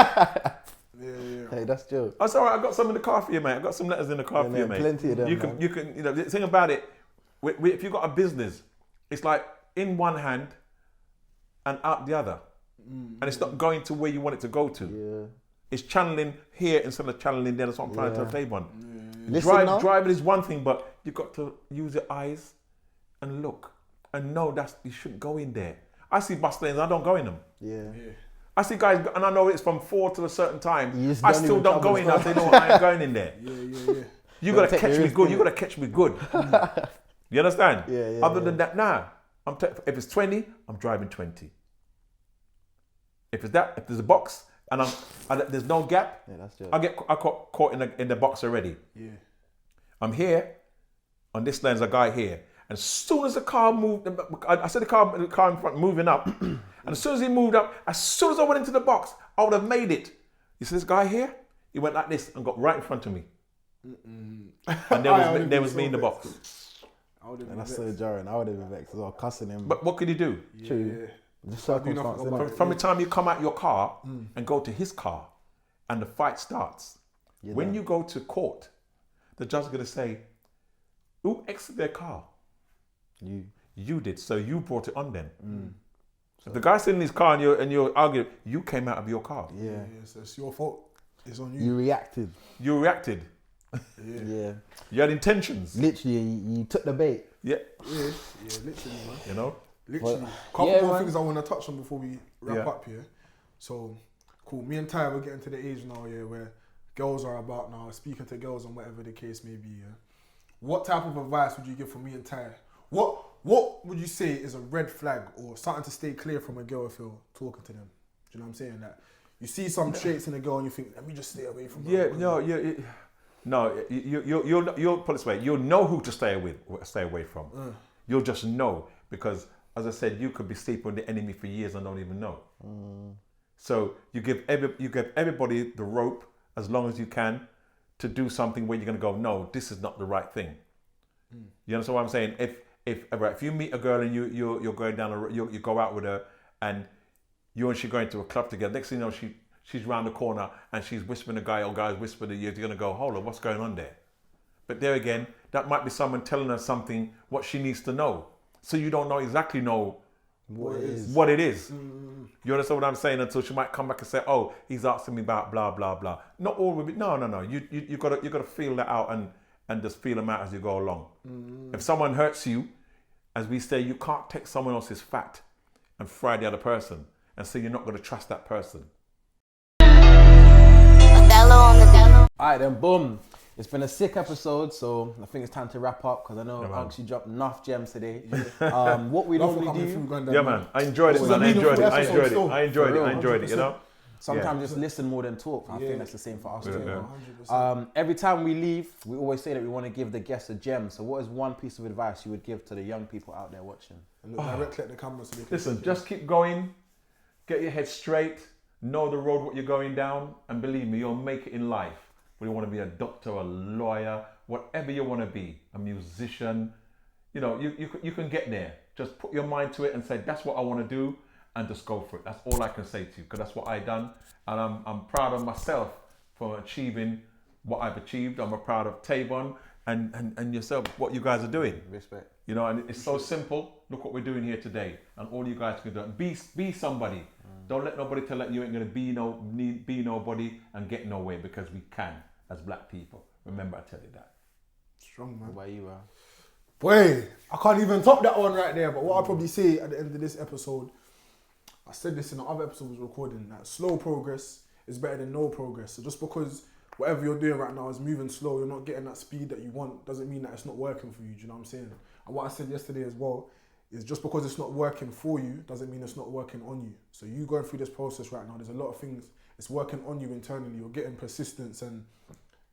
Hey, that's true. That's all right. I got some in the car for you, mate. I got some letters in the car for you, mate. Plenty of them. You can. You know, the thing about it, if you got a business, it's like in one hand and out the other, and it's not going to where you want it to go to. Yeah. It's channeling here instead of channeling there. That's what I'm trying to tell everyone. Driving is one thing, but you've got to use your eyes and look and know that you shouldn't go in there. I see bus lanes, I don't go in them. Yeah. I see guys, and I know it's from 4 to a certain time. I still don't go in. I say, no, I ain't going in there. You got to catch me good. You got to catch me good. You understand? Yeah. Other than that, nah. If it's 20, I'm driving 20. If there's a box and there's no gap, that's true. I got caught in the box already. Yeah. I'm here. On this lane, there's a guy here. And as soon as the car moved, I said the car in front moving up. And as soon as he moved up, as soon as I went into the box, I would have made it. You see this guy here? He went like this and got right in front of me. And there was me in the box. And that's so jarring. I would have been vexed as well, cussing him. But what could he do? True. The circumstance. From the time you come out your car and go to his car and the fight starts, when you go to court, the judge is going to say, who exited their car? You did, so you brought it on then. So if the guy's sitting in his car and you're arguing, you came out of your car. Yeah, so it's your fault. It's on you. You reacted. Yeah. You had intentions. Literally, you took the bait. Yeah, literally, man. You know? Literally. Couple more things I want to touch on before we wrap up here. So, cool. Me and Ty, we're getting to the age now, where girls are about now, speaking to girls and whatever the case may be, What type of advice would you give for me and Ty? What would you say is a red flag or something to stay clear from a girl if you're talking to them? Do you know what I'm saying? That you see some traits in a girl and you think, let me just stay away from her. You'll put it this way. You'll know who to stay away from. You'll just know because, as I said, you could be sleeping with the enemy for years and don't even know. So you give everybody the rope as long as you can to do something where you're going to go, no, this is not the right thing. You understand what I'm saying? If you meet a girl and you're going down the road, you go out with her and you and she going to a club together, next thing you know, she's round the corner and she's whispering to a guy or guy's whispering to you, you're going to go, hold on, what's going on there? But there again, that might be someone telling her something, what she needs to know. So you don't exactly know what it is. You understand what I'm saying? Until she might come back and say, oh, he's asking me about blah, blah, blah. Not all will be, no. You gotta feel that out and just feel them out as you go along. If someone hurts you, as we say, you can't take someone else's fat and fry the other person and say you're not going to trust that person. Alright then, boom. It's been a sick episode, so I think it's time to wrap up because I know Unks, you dropped enough gems today. What we normally do... Yeah, man. I enjoyed it, man. I enjoyed it, you know? Sometimes just listen more than talk. I think that's the same for us too. Every time we leave, we always say that we want to give the guests a gem. So what is one piece of advice you would give to the young people out there watching? And look directly at the camera so they can listen, just keep going. Get your head straight. Know the road what you're going down. And believe me, you'll make it in life. Whether you want to be a doctor, a lawyer, whatever you want to be, a musician, you know, you can get there. Just put your mind to it and say, that's what I want to do, and just go for it. That's all I can say to you, because that's what I done. And I'm proud of myself for achieving what I've achieved. I'm proud of Tavon and yourself, what you guys are doing. Respect. You know, and it's so simple. Look what we're doing here today. And all you guys can do, be somebody. Don't let nobody tell that you ain't going to be nobody and get nowhere, because we can as black people. Remember, I tell you that. Strong, man. What about you, man? Boy, I can't even top that one right there. But what I'll probably say at the end of this episode, I said this in the other episode I was recording, that slow progress is better than no progress. So just because whatever you're doing right now is moving slow, you're not getting that speed that you want, doesn't mean that it's not working for you. Do you know what I'm saying? And what I said yesterday as well is just because it's not working for you doesn't mean it's not working on you. So you going through this process right now, there's a lot of things, it's working on you internally. You're getting persistence and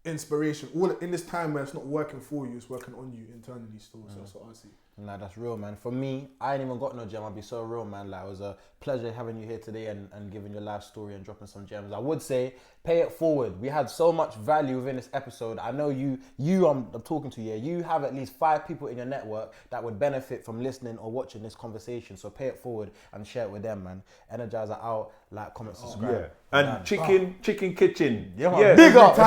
inspiration. All in this time where it's not working for you, it's working on you internally still. So that's what I see. Nah, that's real, man. For me, I ain't even got no gem. I'll be so real, man. Like, it was a pleasure having you here today and giving your life story and dropping some gems. I would say, pay it forward. We had so much value within this episode. I know I'm talking to you. You have at least 5 people in your network that would benefit from listening or watching this conversation. So pay it forward and share it with them, man. Energizer out. Like, comment, subscribe. Yeah. And Chicken Kitchen. Yeah, big up.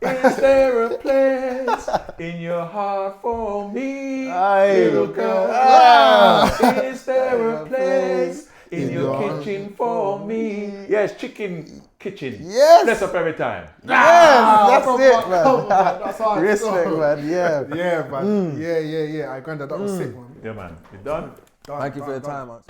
Is there a place in your heart for me, Aye. little girl? Is there a place in your kitchen for me? Yes, Chicken Kitchen. Yes. Bless up every time. Yes, that's it, man. That's how I Respect, man. Yeah. Yeah, man. Yeah. Granddad, that was sick, man. Yeah, man. You done? Thank you for your time, man.